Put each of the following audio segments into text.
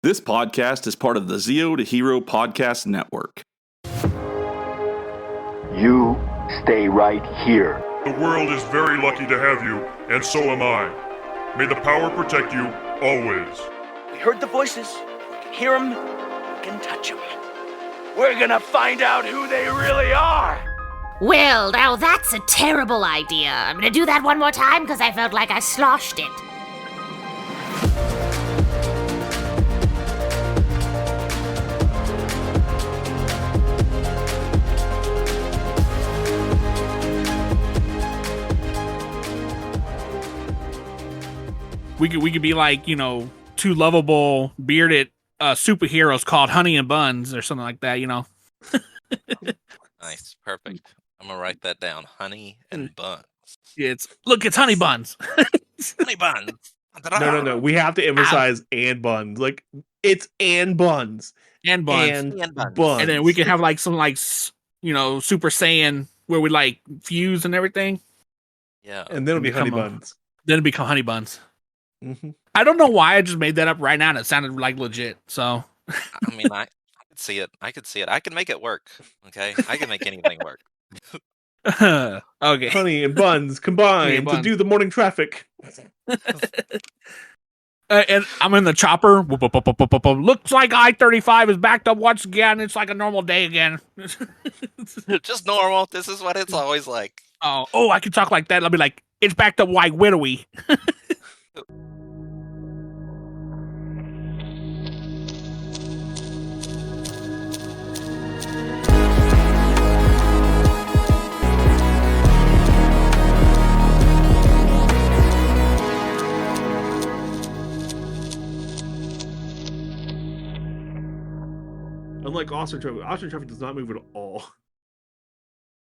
This podcast is part of the Zero to Hero Podcast Network. You stay right here. The world is very lucky to have you, and so am I. May the power protect you, always. We heard the voices, we can hear them, we can touch them. We're gonna find out who they really are! Well, now that's a terrible idea. I'm gonna do that one more time because I felt like I sloshed it. We could be like, you know, two lovable bearded superheroes called Honey and Buns or something like that, you know. Nice, perfect. I'm gonna write that down. Honey and Buns. It's Honey Buns. Honey Buns. No. We have to emphasize and buns. Like it's and buns. And buns. And buns. Buns. And then we can have like some you know, Super Saiyan where we like fuse and everything. Yeah. And then it'll be honey buns. Then it'll become Honey Buns. Mm-hmm. I don't know why I just made that up right now and it sounded like legit. So I mean, I could see it. I can make it work. Okay, I can make anything work. okay. Honey and buns combined to do the morning traffic. And I'm in the chopper. Looks like I-35 is backed up once again. It's like a normal day again. Just normal. This is what it's always like. Oh, I can talk like that. I'll be like, it's backed up like widowy. Unlike Austin traffic does not move at all.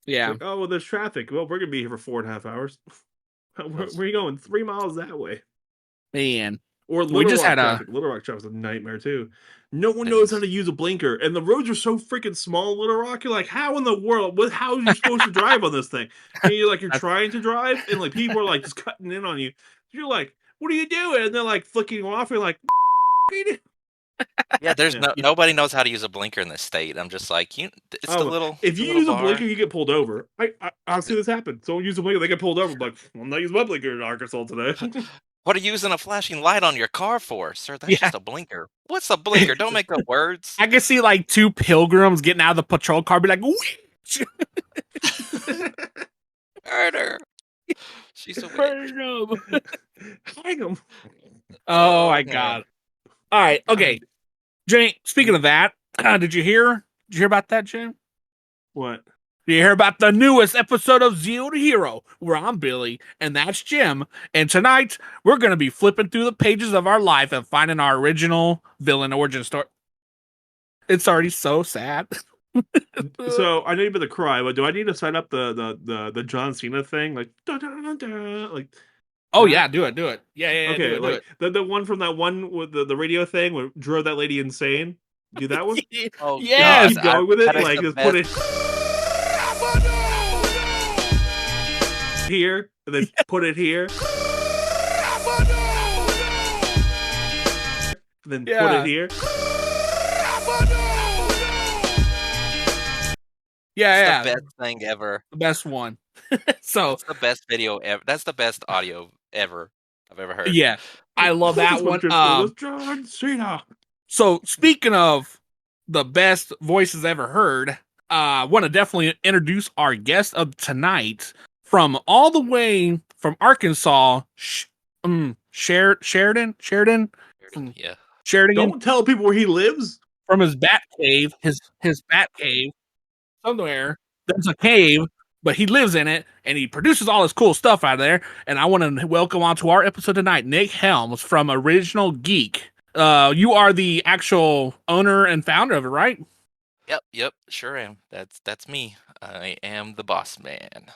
Yeah. Like, oh, well, there's traffic. Well, we're going to be here for 4.5 hours. Where are you going? 3 miles that way. Man. Or we just had traffic. Little Rock traffic's a nightmare, too. No one knows how to use a blinker. And the roads are so freaking small in Little Rock. You're like, how in the world? How are you supposed to drive on this thing? And you're trying to drive, and like people are like just cutting in on you. You're like, what are you doing? And they're like flicking off. You're like, what are you doing? Yeah, nobody knows how to use a blinker in this state. I'm just like, it's the little. If you use a blinker, you get pulled over. I've seen this happen. Someone use a blinker, they get pulled over. I'm like, I'm not using my blinker in Arkansas today. What are you using a flashing light on your car for, sir? That's just a blinker. What's a blinker? Don't make up words. I can see like two pilgrims getting out of the patrol car, be like, witch! Murder. She's a witch. Hang him. Oh my god. All right, okay. Jay, speaking of that, did you hear about that, Jim? What? Did you hear about the newest episode of Zero to Hero, where I'm Billy, and that's Jim, and tonight, we're going to be flipping through the pages of our life and finding our original villain origin story. It's already so sad. So, I know you've been to cry, but do I need to sign up the John Cena thing? Like, like... Oh yeah, do it. Yeah. Okay, do it. The one from that one with the radio thing where drove that lady insane. Do that one? Oh yes, keep going with it. Like just put it here, and then put it here, and then put it here. Yeah, the best thing ever. The best one. So it's the best video ever. That's the best audio ever I've ever heard. Yeah, I love that one. John Cena. So speaking of the best voices ever heard, I want to definitely introduce our guest of tonight from all the way from Arkansas, Sheridan. Yeah. Sheridan. Don't tell people where he lives. From his bat cave, his bat cave, somewhere there's a cave. But he lives in it, and he produces all this cool stuff out of there. And I want to welcome onto our episode tonight, Nick Helms from Original Geek. You are the actual owner and founder of it, right? Yep, sure am. That's me. I am the boss man.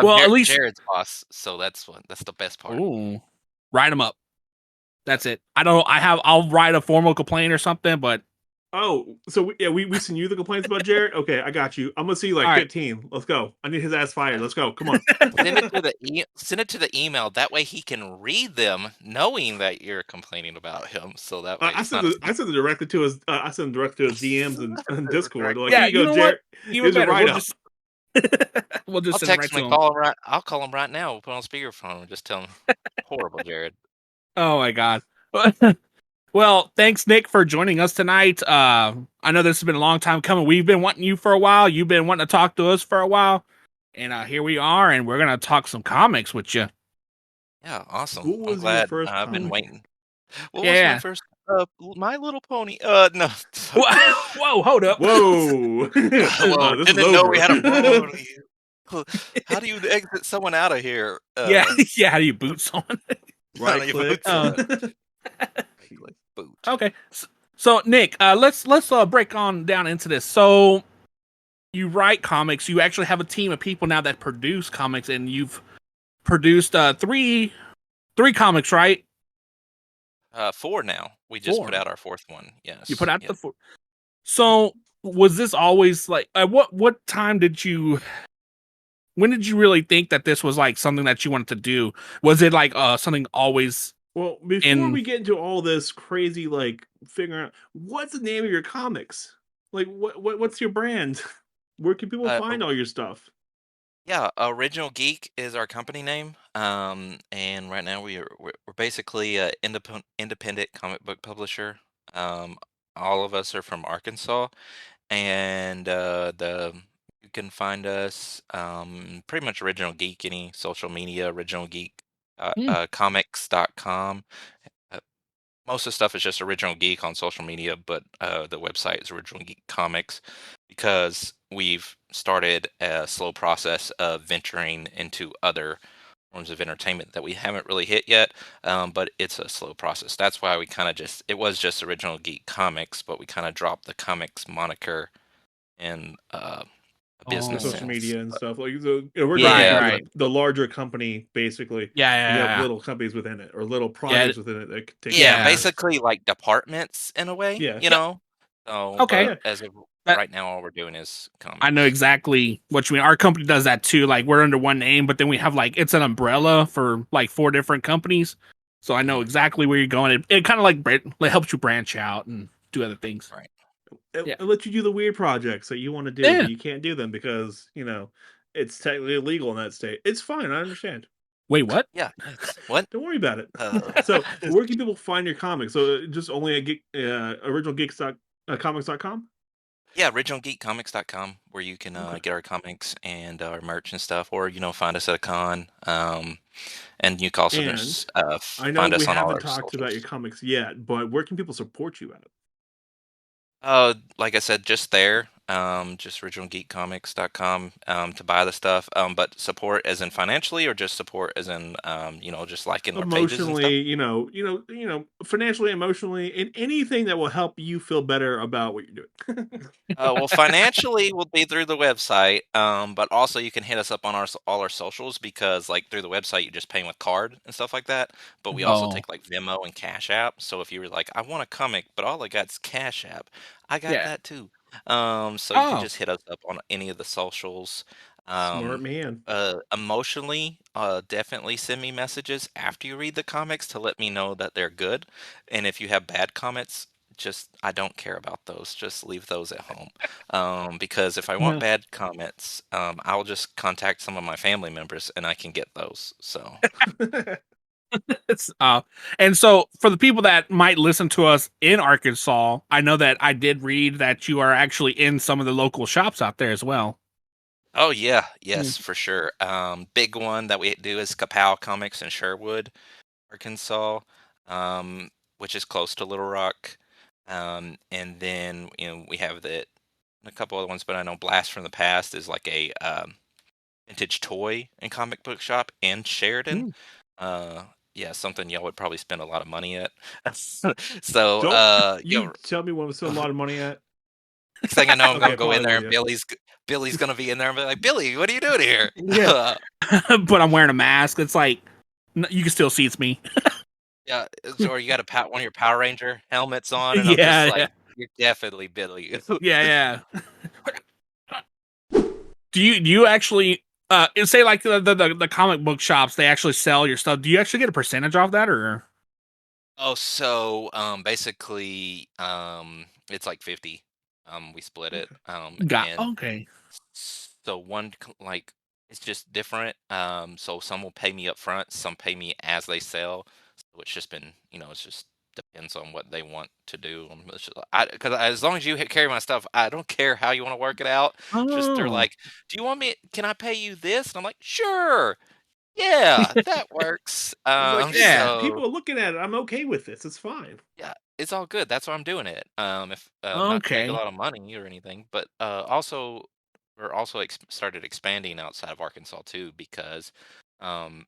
Well, at least Jared's boss, so that's the best part. Ooh, write him up. That's it. I'll write a formal complaint or something, but Oh, so we send you the complaints about Jared. Okay, I got you. I'm gonna see like All right. 15. Let's go. I need his ass fired. Let's go. Come on. Send it to the email. That way he can read them, knowing that you're complaining about him. So that way I it's sent not. it directly to his. I sent it directly to his DMs and Discord. Like, Yeah, here you you go, know what? Jared. Even Here's a better. write up. We'll just I'll send it right text to him and him. call him right. I'll call him right now. We'll put on speakerphone and just tell him, "Horrible, Jared." Oh my god. Well, thanks, Nick, for joining us tonight. I know this has been a long time coming. We've been wanting you for a while. You've been wanting to talk to us for a while. And here we are, and we're going to talk some comics with you. Yeah, awesome. What I'm was your glad. first I've been comic? waiting. What was my Yeah. first? My Little Pony. No. Whoa, hold up. Whoa. Whoa, This is didn't know we over. had a pony. How do you exit someone out of here? Yeah, yeah. How do you boot someone? How do you Right click. boot? Boot. Okay. So Nick, let's break on down into this. So you write comics. You actually have a team of people now that produce comics, and you've produced three comics, right? 4 now. We just 4. put out our 4th one. Yes. You put out yeah. the 4. So was this always like what time did you? When did you really think that this was like something that you wanted to do? Was it like something always? Well, before we get into all this crazy, like figuring out what's the name of your comics, like what's your brand? Where can people find all your stuff? Yeah, Original Geek is our company name. And right now we're basically a independent comic book publisher. Um, all of us are from Arkansas, and the you can find us pretty much Original Geek, any social media, Original Geek, comics.com. Uh, most of the stuff is just Original Geek on social media, but the website is Original Geek Comics because we've started a slow process of venturing into other forms of entertainment that we haven't really hit yet, but it's a slow process. That's why we kind of it was just Original Geek Comics, but we kind of dropped the comics moniker in a business social sense. media and stuff. Like we're Yeah. right. The larger company, basically. Yeah. You have little companies within it, or little projects within it that could take. Yeah, basically like departments in a way. Yeah. You know. So, Okay. but as of right now, all we're doing is comics. I know exactly what you mean. Our company does that too. Like we're under one name, but then we have like it's an umbrella for like 4 different companies. So I know exactly where you're going. It kind of like helps you branch out and do other things. Right. It lets you do the weird projects that you want to do, but you can't do them because it's technically illegal in that state. It's fine. I understand. Wait, what? Yeah. What? Don't worry about it. So where can people find your comics? So just only at originalgeeks.comics.com? Yeah, originalgeekcomics.com, where you can get our comics and our merch and stuff, or find us at a con. And you can also just I know find us we on all our haven't talked about your socials. comics yet, but where can people support you at? Like I said, just there, just originalgeekcomics.com to buy the stuff. But support as in financially, or just support as in just liking our pages and stuff. Emotionally, financially, emotionally, and anything that will help you feel better about what you're doing. Well, financially will be through the website, but also you can hit us up on all our socials because, like, through the website you just paying with card and stuff like that. But we also take like Venmo and Cash App. So if you were like, I want a comic, but all I got's Cash App, I got that too. So you can just hit us up on any of the socials. Smart man. Emotionally, definitely send me messages after you read the comics to let me know that they're good. And if you have bad comments, I don't care about those. Just leave those at home. Because if I want bad comments, I'll just contact some of my family members and I can get those. So and so for the people that might listen to us in Arkansas, I know that I did read that you are actually in some of the local shops out there as well. Oh yeah, yes, for sure. Big one that we do is Kapow Comics in Sherwood, Arkansas, which is close to Little Rock. And then we have a couple other ones, but I know Blast from the Past is like a vintage toy and comic book shop in Sheridan. Yeah, something y'all would probably spend a lot of money at. So Don't you tell me what we spend a lot of money at. Next thing I know, I'm Okay, gonna go in there, probably, and Billy's gonna be in there and be like, Billy, what are you doing here? Yeah. But I'm wearing a mask. It's like you can still see it's me. Yeah, or you got one of your Power Ranger helmets on, and I'm just like You're definitely Billy. Yeah, do you actually say like the comic book shops, they actually sell your stuff? Do you actually get a percentage off that, or Oh, so basically, it's like 50. We split it. Okay. got And okay? so like it's just different. So some will pay me up front, some pay me as they sell. So it's just been, it's just depends on what they want to do. Because as long as you carry my stuff, I don't care how you want to work it out. Just they're Oh, like, "Do you want me? Can I pay you this?" And I'm like, "Sure, yeah, that works." It's like, hey, yeah, So people are looking at it. I'm okay with this. It's fine. yeah, it's all good. That's why I'm doing it. If not to make a okay. lot of money or anything, but also we're also started expanding outside of Arkansas too because um,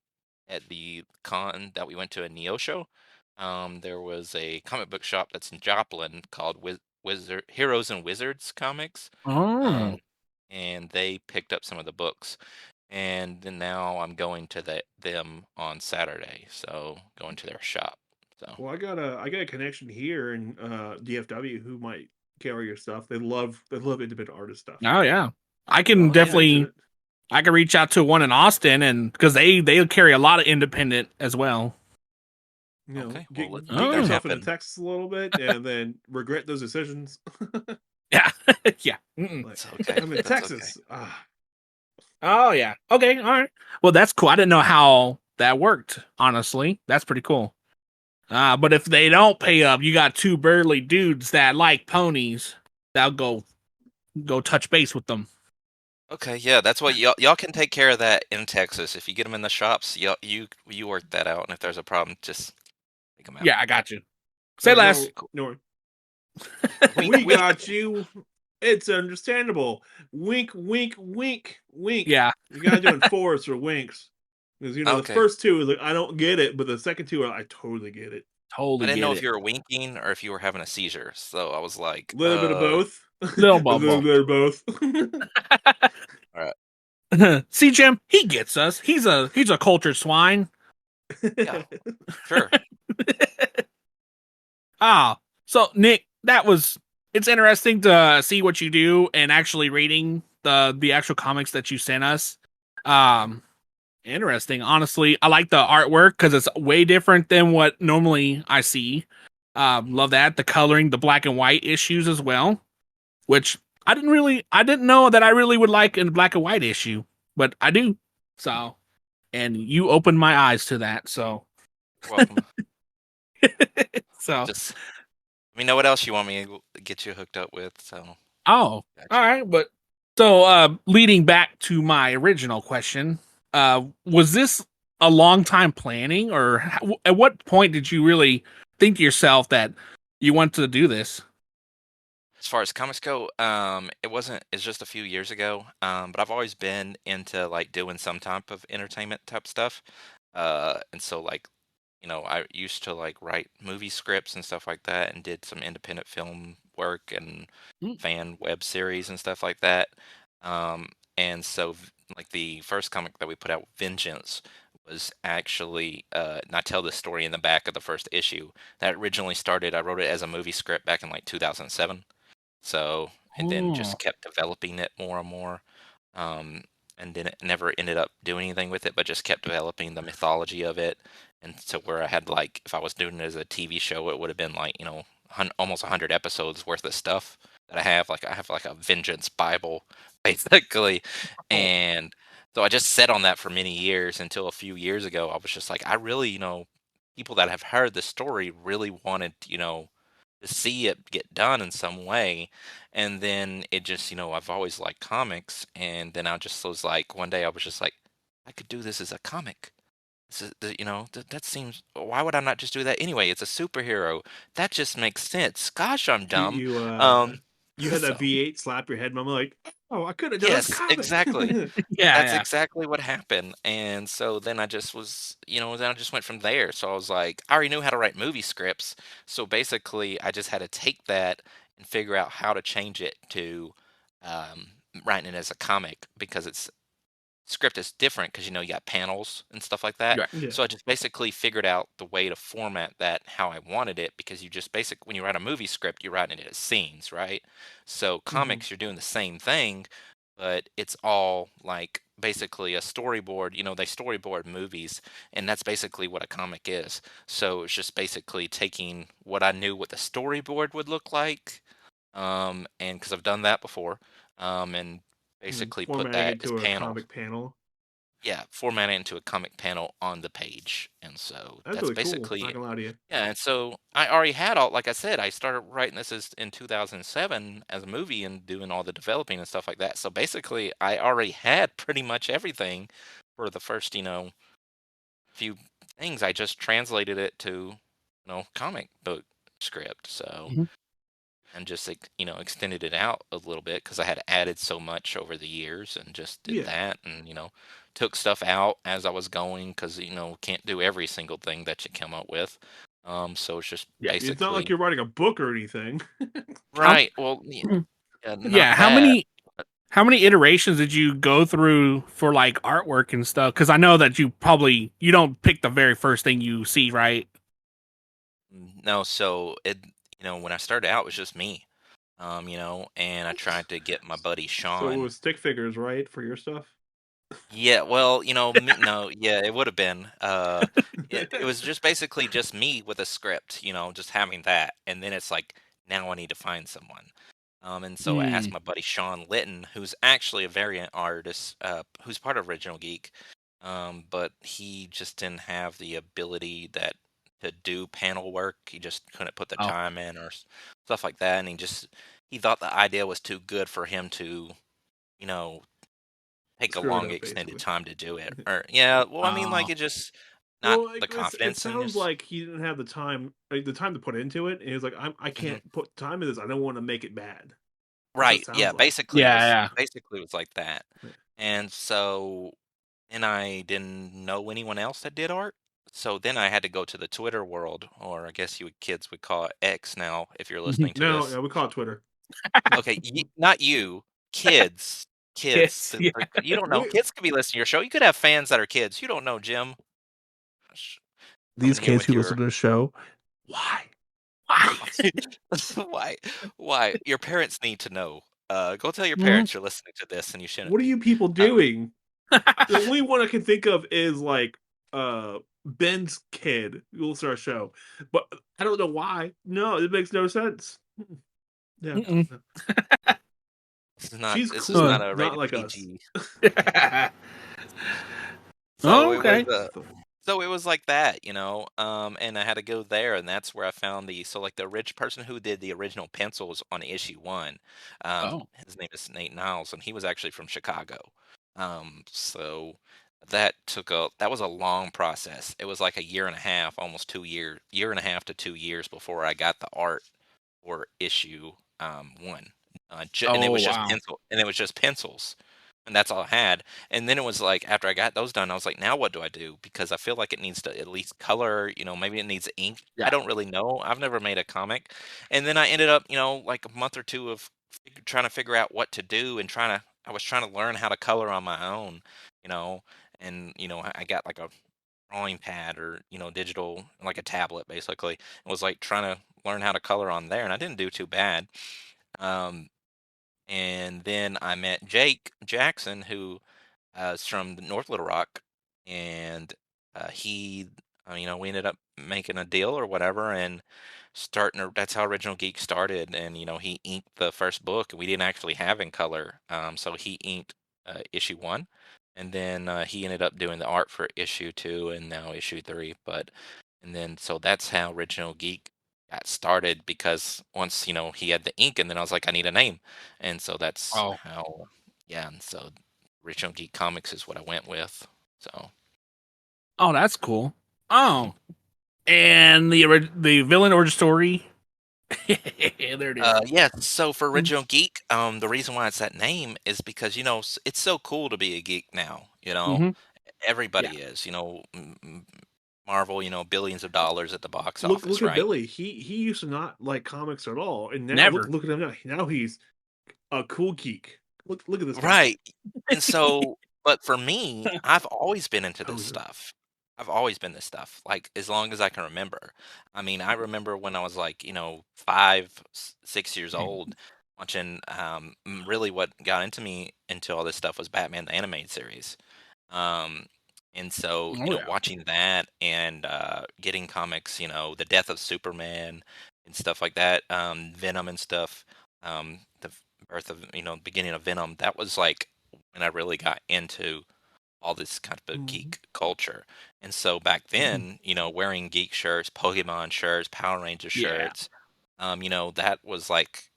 at the con that we went to a Neo show, there was a comic book shop that's in Joplin called Wizard Heroes and Wizards Comics, Oh, um, and they picked up some of the books. And then now I'm going to them on Saturday, so going to their shop. So. Well, I got a connection here in DFW who might carry your stuff. They love independent artist stuff. oh yeah. I So can I'll add you to definitely it. I can reach out to one in Austin, and because they carry a lot of independent as well. Okay, well, let's Get make that Oh, yourself into happen. Texas a little bit, and then regret those decisions. yeah, yeah. Mm-mm. Like, It's okay. I'm in That's okay. Texas. Ah, Oh yeah. Okay. All right. Well, that's cool. I didn't know how that worked. Honestly, that's pretty cool. But if they don't pay up, you got two burly dudes that like ponies. That'll go touch base with them. Okay, yeah, that's what y'all can take care of that in Texas. If you get them in the shops, you work that out, and if there's a problem, just take them out. Yeah, I got you. Say no, less. no, no. Wink, We wink. got you. It's understandable. Wink, wink, wink, wink. Yeah, You gotta do it in fours or winks. Because the Okay, first two is like I don't get it, but the second two are I totally get it. I totally didn't know get if it. you were winking or if you were having a seizure, so I was like, A little bit of both. Little A little bumble. bit of both. all right, See, Jim, he gets us. He's a cultured swine. yeah, sure. Ah, so Nick, it's interesting to see what you do and actually reading the actual comics that you sent us. Um, Interesting. Honestly, I like the artwork because it's way different than what normally I see. Love that the coloring, the black and white issues as well, which I didn't know that I really would like in black and white issue, but I do. So, and you opened my eyes to that. So, Welcome. so Just let me know what else you want me to get you hooked up with. So, oh, all gotcha. right. But so, leading back to my original question, was this a long time planning, or at what point did you really think to yourself that you want to do this? As far as comics go, it wasn't. It's just a few years ago. But I've always been into like doing some type of entertainment type stuff. And so like, I used to like write movie scripts and stuff like that, and did some independent film work and Mm. fan web series and stuff like that. Um, and so like the first comic that we put out, Vengeance, was actually, and I tell this story in the back of the first issue. That originally started. I wrote it as a movie script back in like 2007. So, and then Oh, just kept developing it more and more. Um, and then it never ended up doing anything with it, but just kept developing the mythology of it. And so where I had like, if I was doing it as a TV show, it would have been like, almost 100 episodes worth of stuff that I have. Like I have like a vengeance Bible, basically. oh, And so I just sat on that for many years until a few years ago. I was just like, I really, people that have heard the story really wanted, to see it get done in some way. And then it just, I've always liked comics. And then I just was like, one day I was just like, I could do this as a comic. This is, that seems, why would I not just do that anyway? It's a superhero. That just makes sense. Gosh, I'm you dumb. you uh Um, you had that so V8 slap your head, and I'm like, oh, I could have done this yes, comic. exactly. yeah, That's yeah. exactly what happened. And so then I just was, then I just went from there. So I was like, I already knew how to write movie scripts. So basically, I just had to take that and figure out how to change it to writing it as a comic because it's script is different because you got panels and stuff like that. Right. Yeah. So I just basically figured out the way to format that how I wanted it, because you just when you write a movie script, you're writing it as scenes, right? So Mhm. comics, you're doing the same thing, but it's all like basically a storyboard. They storyboard movies, and that's basically what a comic is. So it's just basically taking what I knew what the storyboard would look like, and because I've done that before, and And basically put formatting that it as to a panels. comic panel. Yeah, format it into a comic panel on the page. And so That's that's really cool. Not basically, gonna lie to you. yeah. And so I already had all, like I said, I started writing this in 2007 as a movie and doing all the developing and stuff like that. So basically, I already had pretty much everything for the first, few things. I just translated it to, comic book script. So, Mhm. and just extended it out a little bit because I had added so much over the years, and just did Yeah. that, and took stuff out as I was going because can't do every single thing that you come up with. So it's just Yeah. It's not like basically you're writing a book or anything. How right. Well, yeah, yeah, not that. how many iterations did you go through for like artwork and stuff? Because I know that you don't pick the very first thing you see, right? No, so when I started out, it was just me. And I tried to get my buddy So it Sean. was stick figures, right, for your stuff? Yeah, well, no, yeah, it would have been. It was just basically just me with a script, just having that, and then it's like now I need to find someone. And so I asked Mm. my buddy Sean Litton, who's actually a variant artist, who's part of Original Geek, but he just didn't have the ability to do panel work. He just couldn't put the Oh. time in or stuff like that, and he thought the idea was too good for him to, you know, take a Screw it long up, extended basically. time to do it. Or yeah, well, I mean, like Oh. it just not Well, the it confidence and sounds just like he didn't have the time to put into it, and he was like, I Mhm. can't put time in this. I don't want to make it bad." That's what it Right. Yeah, sounds like. Yeah, basically it was like that. Yeah. And so and I didn't know anyone else that did art. So then I had to go to the Twitter world, or I guess you kids would call it X now if you're yeah. listening to No, this. yeah, we call it Twitter. Okay, not you, kids. Kids. Kids. Yeah. You don't know. We Kids could be listening to your show. You could have fans that are kids. You don't know, Jim. Sh- these Coming here kids with who listen your to the show, why? why why your parents need to know. Go tell your Mhm. parents you're listening to this and you shouldn't What are be. you people Uh, doing? The only one I can think of is like Ben's kid who listens to our show, but I don't know why. No, it makes no sense. Yeah, Mm-mm. no. She's this is not cool, a not rated like us. PG. So Oh, it was okay. so it was like that, and I had to go there, and that's where I found like the rich person who did the original pencils on issue 1. Oh. His name is Nate Niles, and he was actually from Chicago. So that was a long process. It was like a year and a half, almost 2 year and a half to 2 years before I got the art for issue 1. And it Oh, was just wow. pencils, and that's all I had. And then it was like after I got those done, I was like, now what do I do? Because I feel like it needs to at least color. Maybe it needs ink. I Yeah. don't really know. I've never made a comic, and then I ended up, like a month or two of trying to figure out what to do and I was trying to learn how to color on my own, you know, and I got like a drawing pad or digital like a tablet basically, and was like trying to learn how to color on there, and I didn't do too bad. Um, and then I met Jake Jackson, who is from the North Little Rock, and we ended up making a deal or whatever, and that's how Original Geek started. And he inked the first book, and we didn't actually have in color, so he inked issue 1, and then he ended up doing the art for issue 2 and now issue 3. And then so that's how Original Geek got started, because once he had the ink, and then I was like, I need a name, and so that's Oh. how, yeah. And so Original Geek Comics is what I went with. So Oh, that's cool. Oh, and the villain origin story. There it is. yeah, so for Mm. Original Geek, the reason why it's that name is because it's so cool to be a geek now. Mm-hmm. Yeah. Everybody is. Marvel, billions of dollars at the box Look office, at right? Billy. He used to not like comics at all, and now Never. look at him now. Now he's a cool geek. Look at this guy. Right. And so But for me, I've always been into Oh this yeah. stuff. I've always been this stuff, like, as long as I can remember. I mean, I remember when I was, like, 5, 6 years old watching, really what got into me into all this stuff was Batman the Animated Series. Um, and so, Oh yeah. watching that and, getting comics, The Death of Superman and stuff like that, Venom and stuff, the birth of, beginning of Venom, that was, like, when I really got into all this kind of Mhm. geek culture. And so back then, wearing geek shirts, Pokemon shirts, Power Ranger Yeah. shirts, that was like,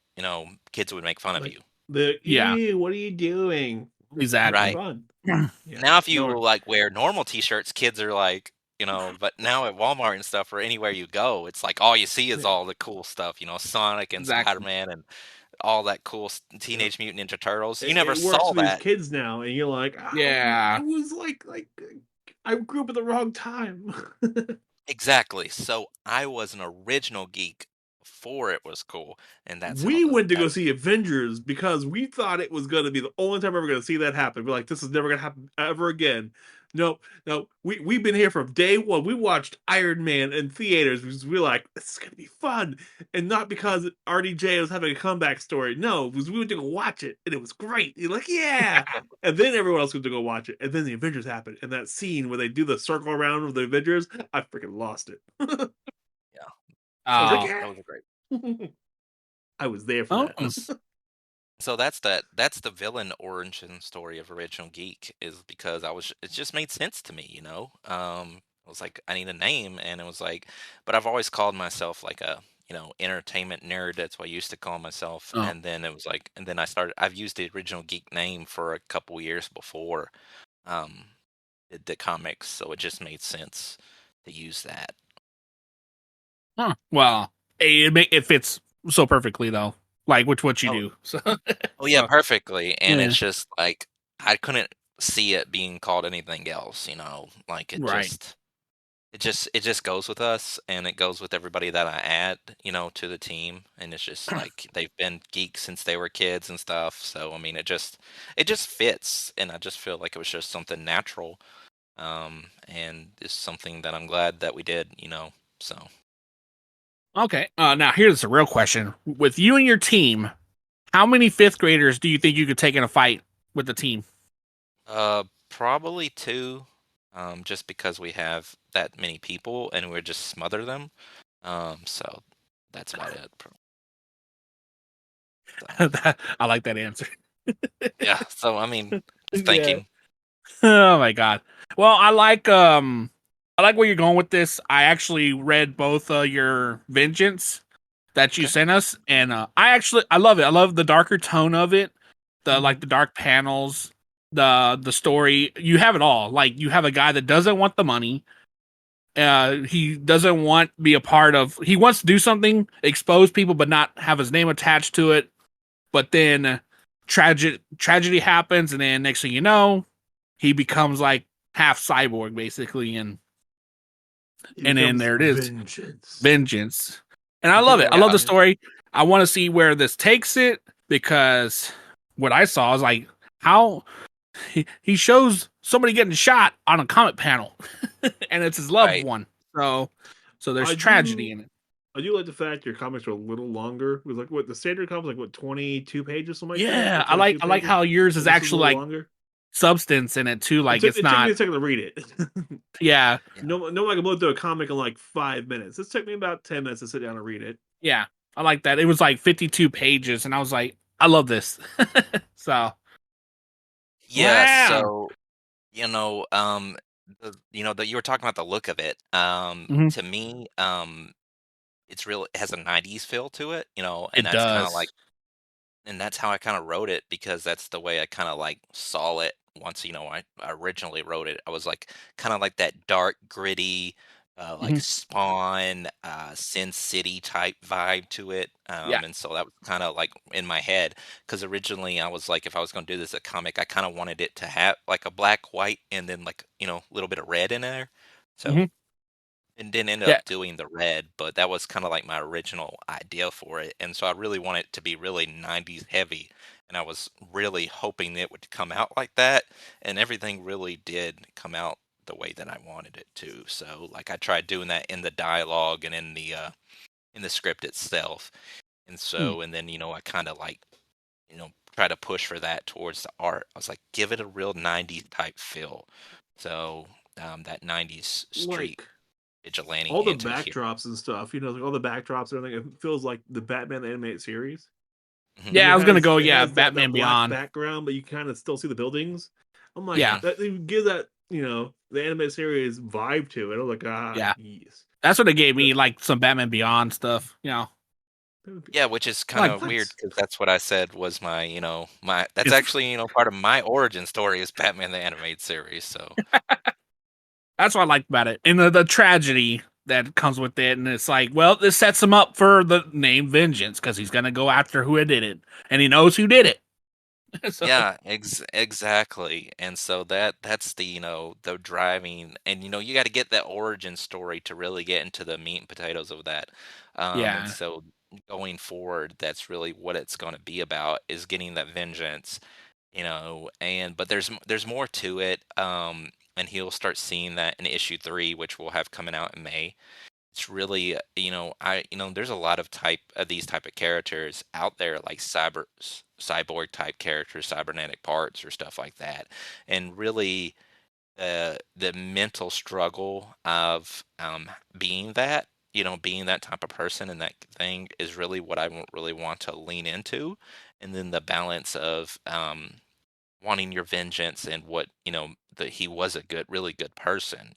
kids would make fun of Like you. the Yeah. ew, what are you doing? It's Right. Exactly. fun. Yeah. Now if you No. like wear normal t-shirts, kids are like, but now at Walmart and stuff or anywhere you go, it's like all you see is Yeah. all the cool stuff, Sonic and Exactly. Spider-Man and all that cool Yeah. Teenage Mutant Ninja Turtles. You never It works saw for these that. kids now, and you're like, I Yeah. was like I grew up at the wrong time. Exactly. So I was an original geek before it was cool, and that's how We the went to go that see Avengers because we thought it was going to be the only time we're ever going to see that happen. We're like, this is never going to happen ever again. No, no, we've been here from day one. We watched Iron Man in theaters because we were like, this is going to be fun, and not because RDJ was having a comeback story. No, because we went to go watch it and it was great. You're like, yeah, and then everyone else went to go watch it, and then the Avengers happened, and that scene where they do the circle around with the Avengers, I freaking lost it. yeah, I was like, Oh. that was great. yeah, I was there for Oh. that. So that's the villain origin story of Original Geek is because it just made sense to me, I was like, I need a name, and it was like, but I've always called myself like a, entertainment nerd. That's what I used to call myself. Oh. And then it was like, and then I've used the Original Geek name for a couple years before, um, the comics, so it just made sense to use that. Huh. Well, it fits so perfectly though. Like which what you Oh, do. So oh yeah, so perfectly. And yeah. it's just like I couldn't see it being called anything else, like Right. it just goes with us and it goes with everybody that I add, to the team. And it's just like they've been geeks since they were kids and stuff. So I mean it just fits and I just feel like it was just something natural. And it's something that I'm glad that we did. So Okay. Now here's a real question. With you and your team, how many fifth graders do you think you could take in a fight with the team? probably two, just because we have that many people and we just smother them. So that's about it. So I like that answer. yeah. So I mean, just Yeah. thinking. Oh my god. Well, I like where you're going with this. I actually read both your Vengeance that you Okay. sent us, and I love it. I love the darker tone of it, the Mhm. like the dark panels, the story. You have it all. Like you have a guy that doesn't want the money. He doesn't want to be a part of. He wants to do something, expose people, but not have his name attached to it. But then tragedy happens, and then next thing you know, he becomes like half cyborg basically, and It then becomes there it is, vengeance. vengeance. And I You love can't it. I like love the Yeah. man. story. I want to see where this takes it because what I saw is like how he shows somebody getting shot on a comic panel, and it's his loved Right. one. So there's I tragedy do in it. I do like the fact your comics are a little longer. It was like what the standard comic like what 22 pages, something like that, or Yeah, I like 22 I like pages, how yours is and this is a actually little like longer. substance in it too. Like it's It took me not. a second to read it. Yeah, Yeah. No, I can blow through a comic in like 5 minutes. This took me about 10 minutes to sit down and read it. yeah, I like that. It was like 52 pages, and I was like, I love this. So Yeah. wow. So you were talking about the look of it. Mhm. To me, it has a '90s feel to it. And It that's kind of like. does. And that's how I kinda wrote it because that's the way I kinda, like, saw it once, I originally wrote it. I was, like, kinda like that dark, gritty, like, Mhm. Spawn, Sin City type vibe to it, Yeah. and so that was kinda, like, in my head because originally I was like, if I was gonna do this a comic, I kinda wanted it to have, like, a black, white, and then, like, a little bit of red in there. So Mhm. and then ended Yeah. up doing the red, but that was kind of like my original idea for it. And so I really wanted it to be really 90s heavy. And I was really hoping it would come out like that. And everything really did come out the way that I wanted it to. So like I tried doing that in the dialogue and in the script itself. And so and then, I kind of like, try to push for that towards the art. I was like, give it a real 90s type feel. So that 90s street Like vigilante all the anti-hero. backdrops and stuff, like all the backdrops and everything. It feels like the Batman the animated series. Mhm. Yeah, I was gonna go. It Yeah, has Batman that black Beyond. background, but you kind of still see the buildings. I'm like, Yeah. that they give that the animated series vibe to it. I'm like, Yeah. yes. That's what it gave me, like some Batman Beyond stuff. Yeah, which is kind Like of what? weird because that's what I said was my that's It's- actually, part of my origin story is Batman the Animated Series. So That's what I liked about it, and the tragedy that comes with it. And it's like, well, this sets him up for the name Vengeance because he's gonna go after who did it, and he knows who did it. So, yeah, exactly. And so that's the driving, and you got to get that origin story to really get into the meat and potatoes of that. And yeah. so going forward, that's really what it's going to be about is getting that vengeance, and but there's more to it. And he'll start seeing that in issue 3, which we'll have coming out in May. It's really, there's a lot of these type of characters out there, like cyborg type characters, cybernetic parts or stuff like that. And really the mental struggle of being that type of person and that thing is really what I really want to lean into. And then the balance of wanting your vengeance and what that he was a really good person,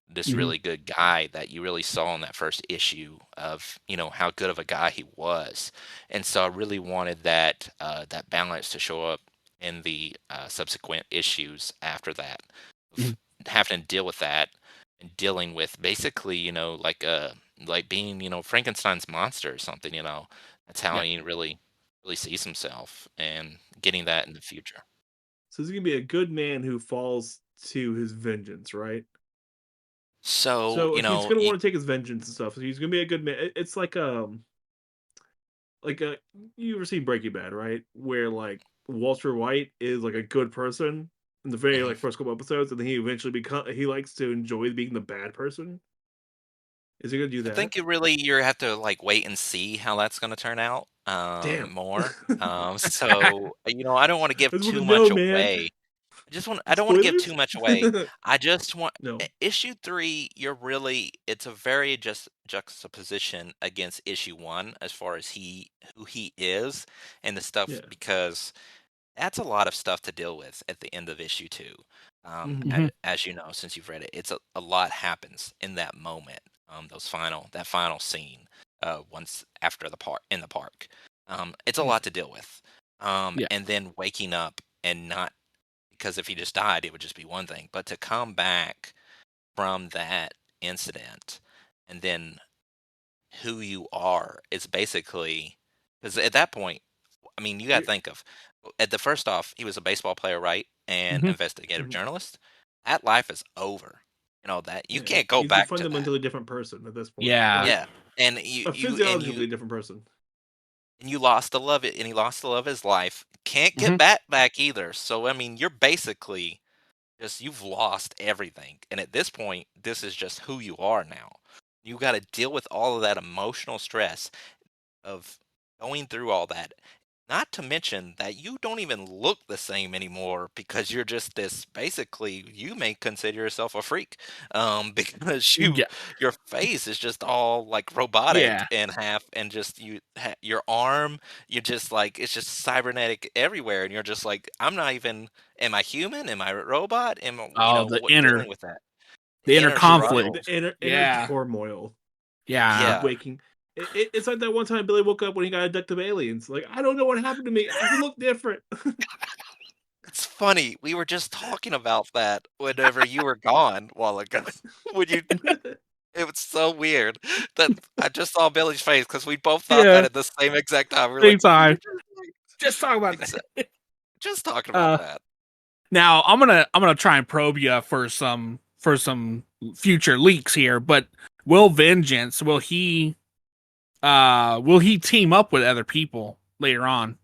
this Mhm. really good guy that you really saw in that first issue of how good of a guy he was. And so I really wanted that balance to show up in the subsequent issues after that, of Mhm. having to deal with that and dealing with basically like being Frankenstein's monster or something. That's how Yeah. he really sees himself, and getting that in the future. So he's gonna be a good man who falls to his vengeance, right? So, So he's gonna want to take his vengeance and stuff. So he's gonna be a good man. It's like you ever seen Breaking Bad, right? Where like Walter White is like a good person in the very mhm. like first couple episodes, and then he eventually he likes to enjoy being the bad person. Is he gonna do I that? think you have to like wait and see how that's going to turn out Damn. more. So I don't want to I give just want too to much know, man. away. I don't want to give Spoilers? too much away. I just want No. issue 3. It's a very just juxtaposition against issue 1 as far as who he is and the stuff, Yeah. because that's a lot of stuff to deal with at the end of issue 2. Mhm. Mhm. As you know, since you've read it, it's a lot happens in that moment. That final scene, once after the park in the park. It's a Yeah. lot to deal with. Yeah. And then waking up and not, because if he just died, it would just be one thing. But to come back from that incident and then who you are is basically, because at that point, I mean, you got to You're, think of at the first off, he was a baseball player, right? And Mhm. investigative mhm. journalist. That life is over. That you Yeah. can't go He's a back to that. fundamentally different person at this point. Yeah. Like Yeah. And you a you and you physiologically different person. and you lost the love and he lost the love of his life. Can't get Mhm. back either. So I mean, you're basically just you've lost everything. And at this point, this is just who you are now. You got to deal with all of that emotional stress of going through all that. Not to mention that you don't even look the same anymore because you're just this basically you may consider yourself a freak. Because Yeah. your face is just all like robotic Yeah. and half, and just your arm, you're just like it's just cybernetic everywhere, and you're just like, I'm not even, am I human? Am I a robot? Am I, Oh, what dealing with that? the The inner inner conflict. struggle. The inner Yeah. turmoil Yeah. of Yeah. waking. It's like that one time Billy woke up when he got abducted by aliens. Like I don't know what happened to me. I look different. It's funny. We were just talking about that whenever you were gone a while ago. When you, it was so weird that I just saw Billy's face because we both thought that Yeah. at the same exact time. We were Same like, "What did you time. just like?" Just talk about Exa- that. just talking about Uh, that. Now I'm gonna try and probe you for some future leaks here, but will he team up with other people later on?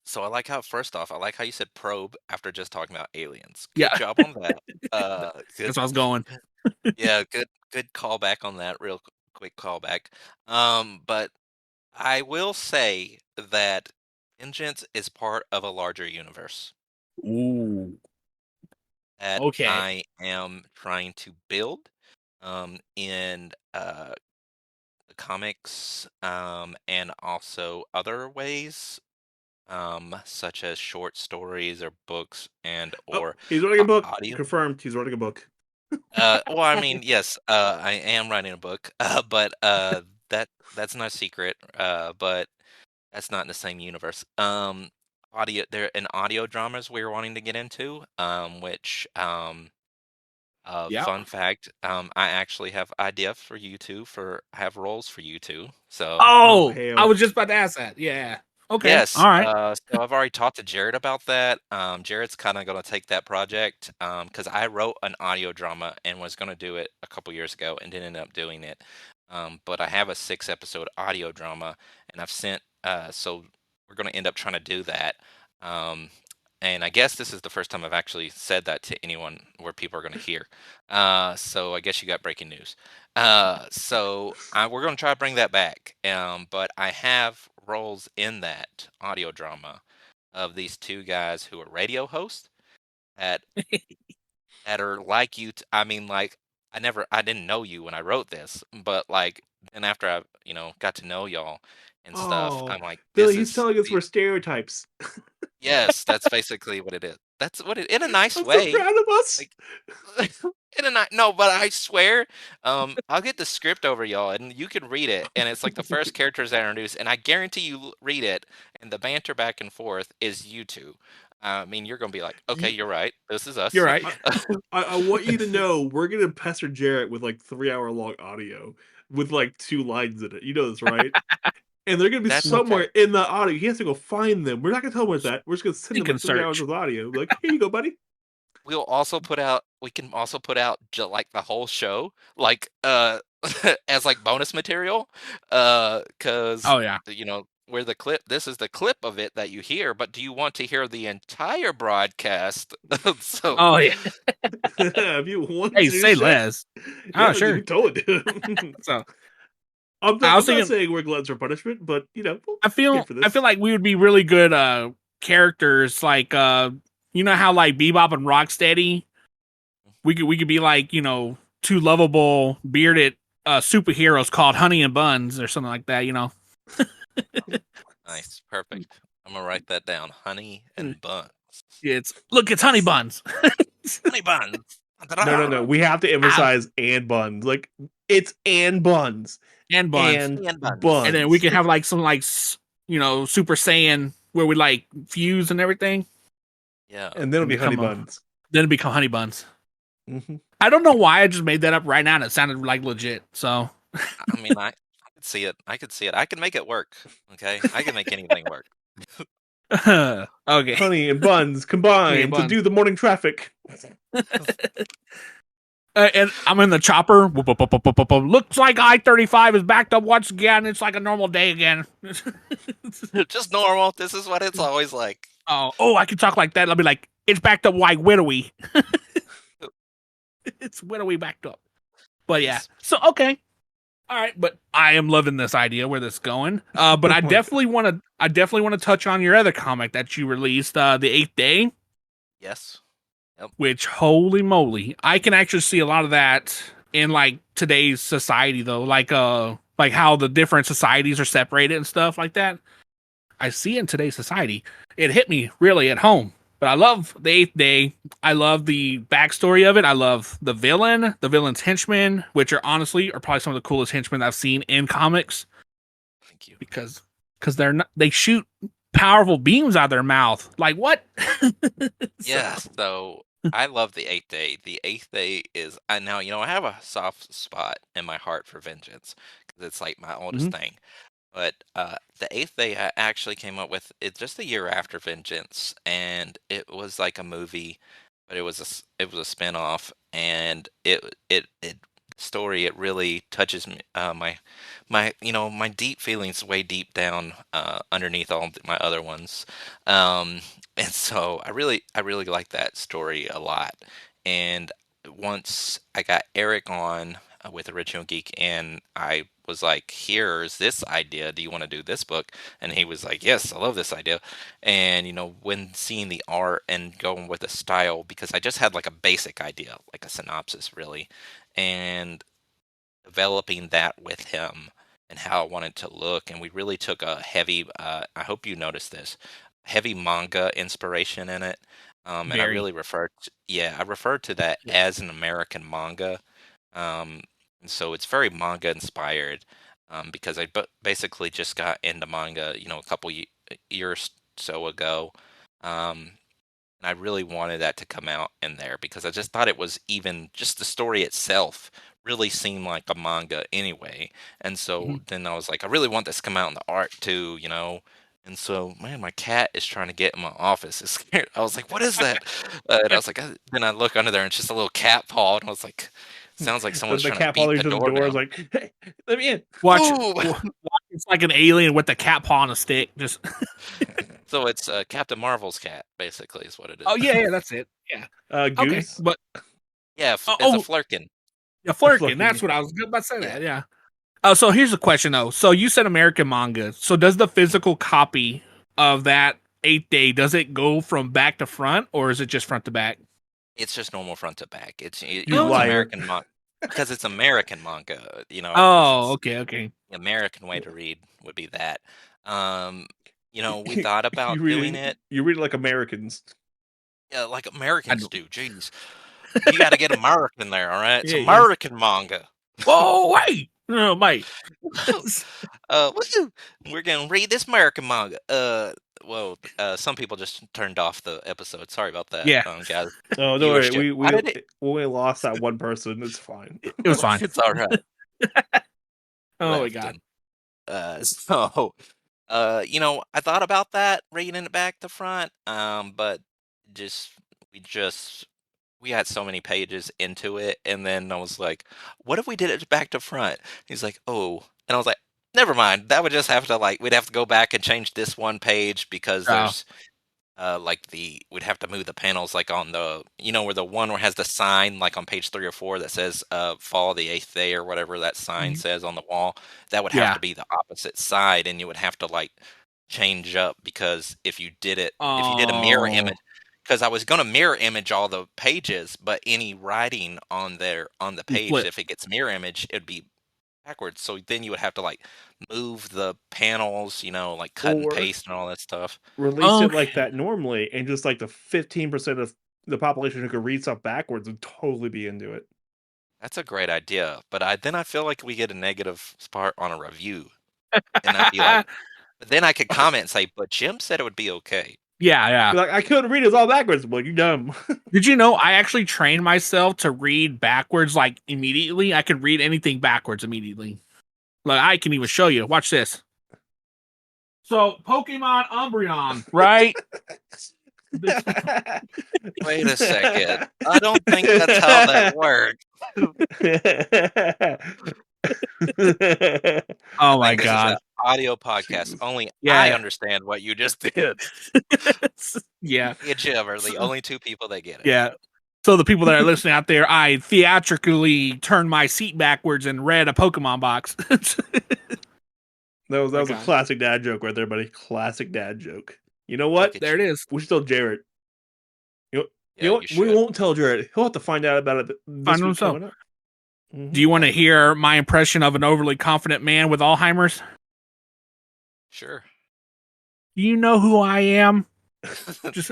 So I like how, first off, I like how you said probe after just talking about aliens. Yeah. Good job on that. Good. That's where I was going. Yeah, good callback on that. Real quick callback. But I will say that Vengeance is part of a larger universe Ooh. that Okay. I am trying to build in the comics and also other ways, such as short stories or books and Oh, or he's writing a book. audio. Confirmed. He's writing a book. Well, I mean, yes, I am writing a book, but that's not a secret. But that's not in the same universe. There in audio dramas we were wanting to get into, which Yeah. fun fact, I actually have idea for you two for have roles for you two. So Oh, Oh, I hell. was just about to ask that. Yeah. Okay. yes, All right. so I've already talked to Jared about that. Jared's kind of going to take that project because I wrote an audio drama and was going to do it a couple years ago and didn't end up doing it. But I have a 6 episode audio drama and I've sent, so we're going to end up trying to do that. And I guess this is the first time I've actually said that to anyone where people are going to hear. So I guess you got breaking news. We're going to try to bring that back. But I have roles in that audio drama of these two guys who are radio hosts that that are like you. I mean, like I didn't know you when I wrote this, but like then after I got to know y'all and stuff, Oh, I'm like, Billy, this he's is telling us we're stereotypes. yes, that's basically what it is. That's what it in a nice I'm so way. proud of us. Like no, but I swear, I'll get the script over y'all, and you can read it, and it's like the first characters I introduce, and I guarantee you read it, and the banter back and forth is you two. I mean, you're gonna be like, okay, Ye- you're right. This is You're us. right. I want you to know we're gonna pester Jarrett with like 3 hour long audio with like 2 lines in it. You know this, right? And they're gonna be That's somewhere okay. in the audio. He has to go find them. We're not gonna tell him where's that. We're just gonna send You him can like 3 hours search. of audio. Be like, here you go, buddy. We can also put out like the whole show, like as like bonus material, because Oh yeah. where the clip. This is the clip of it that you hear, but do you want to hear the entire broadcast? So Oh yeah. If you want Hey, to do say shit, less. Oh yeah, we sure. totally do. So I'm I not, was I'm not thinking. saying we're gluttons for punishment, but we'll I here feel. for I feel this. like we would be really good characters. Like you know how like Bebop and Rocksteady. We could be like two lovable bearded superheroes called Honey and Buns or something like that. nice, perfect. I'm gonna write that down. Honey and buns. It's Honey Buns. Honey buns. No. We have to Ah, emphasize and buns. Like it's and buns and buns. and And buns. And then we buns. can have like some like Super Saiyan where we like fuse and everything, Yeah. And then it'll and be honey become buns. then become honey buns. Hmm. I don't know why I just made that up right now, and it sounded like legit. So I mean, I could see it. I could see it. I can make it work. Okay, I can make anything work. okay, Honey and buns Honey and combined to buns. do the morning traffic. And I'm in the chopper. Whoop, whoop, whoop, whoop, whoop, whoop. Looks like I-35 is backed up once again. It's like a normal day again. Just normal. This is what it's always like. Oh, I can talk like that. I'll be like, it's backed up like widowy. It's widowy backed up. But yeah. Nice. So okay. All right, but I am loving this idea where this is going. But I Oh my definitely want to. I definitely want to touch on your other comic that you released, the Eighth Day. Yes. Which holy moly, I can actually see a lot of that in like today's society, though. Like how the different societies are separated and stuff like that. I see it in today's society. It hit me really at home. But I love the Eighth Day. I love the backstory of it. I love the villain's henchmen, which are probably some of the coolest henchmen I've seen in comics. Thank you. Because they shoot powerful beams out of their mouth. Like what? Yes. So I love the Eighth Day. The Eighth Day is I now I have a soft spot in my heart for Vengeance because it's like my oldest thing. But the Eighth Day I actually came up with it just a year after Vengeance, and it was like a movie but it was a spinoff, and it story it really touches me, my my deep feelings way deep down underneath all my other ones, um, and so I really like that story a lot. And once I got Eric on with Original Geek, and I was like, "Here's this idea. Do you want to do this book?" And he was like, "Yes, I love this idea." And when seeing the art and going with the style, because I just had like a basic idea, like a synopsis, really, and developing that with him and how I wanted to look. And we really took a heavy, I hope you noticed this, heavy manga inspiration in it. And I Very. really I referred to that as an American manga. Um, and so it's very manga inspired, because basically just got into manga, a couple years so ago. Um, and I really wanted that to come out in there because I just thought it was, even just the story itself really seemed like a manga anyway. And so Mhm. then I was like, I really want this to come out in the art too. And so, man, my cat is trying to get in my office. It's scared. I was like, "What is that?" And I was like, then I look under there, and it's just a little cat paw, and I was like, "Sounds like someone's The trying to cat beat falling the to the door door is down." like, hey, let me in. Watch, Ooh! it's like an alien with the cat paw on a stick. Just So it's Captain Marvel's cat, basically, is what it oh is. yeah, that's it. Yeah. Okay, Goose. but Yeah, oh, it's a oh flirkin. yeah, Flurkin. Fluffy. That's what I was about to say. Yeah. That yeah. Oh, so here's the question though. So you said American manga. So does the physical copy of that 8th Day, does it go from back to front, or is it just front to back? It's just normal front to back. You It's liar. American manga because it's American manga, because Oh, it's okay, okay. the American way to read would be that. Um, we thought about doing it, You read it like Americans. like I Americans don't. do. Jeez, you got to get American there, all right? It's Yeah, yeah. American manga. Whoa, wait, no, mate. Woo! We're gonna read this American manga. Some people just turned off the episode. Sorry about that, Yeah, guys. Oh, don't worry. Viewership. We Why we did it? we lost that one person. It's fine. it was fine. It's all right. Oh my Left god. and so I thought about that, reading it back to front, but just we just we had so many pages into it, and then I was like, "What if we did it back to front?" He's like, "Oh," and I was like, "Never mind. That would just have to we'd have to go back and change this one page because Oh, there's we'd have to move the panels like on the where the one where has the sign like on page 3 or 4 that says fall the 8th day or whatever that sign mhm. says on the wall. That would have Yeah. to be the opposite side, and you would have to change up, because if you did a mirror Oh, image, because I was going to mirror image all the pages, but any writing on the you page, flip. if it gets mirror image, it'd be backwards. So then you would have to move the panels, like cut and Or paste and all that stuff. release it like Okay. that normally, and just like the 15% of the population who could read stuff backwards would totally be into it. That's a great idea, but I feel like we get a negative spot on a review, and I'd be like, but then I could comment and say, "But Jim said it would be okay." Yeah, yeah. Be like, I couldn't read it all backwards. Well, you dumb. Did you know I actually trained myself to read backwards like immediately? I can read anything backwards immediately. Like I can even show you. Watch this. So Pokemon Umbreon, right? Wait a second, I don't think that's how that works. Oh my Like, this is an god. audio podcast. Only I Yeah. understand what you just did. Yeah. Me and Jim are the So- only two people that get it. yeah. So the people that are listening out there, I theatrically turned my seat backwards and read a Pokemon box. That was a God. classic dad joke right there, buddy. Classic dad joke. You know Look what? at There it you. is. We should tell Jared. You know, Yeah, what? you We should. won't tell Jared. He'll have to find out about it this Find week himself. coming up. Mhm. Do you want to hear my impression of an overly confident man with Alzheimer's? Sure. Do you know who I am? Just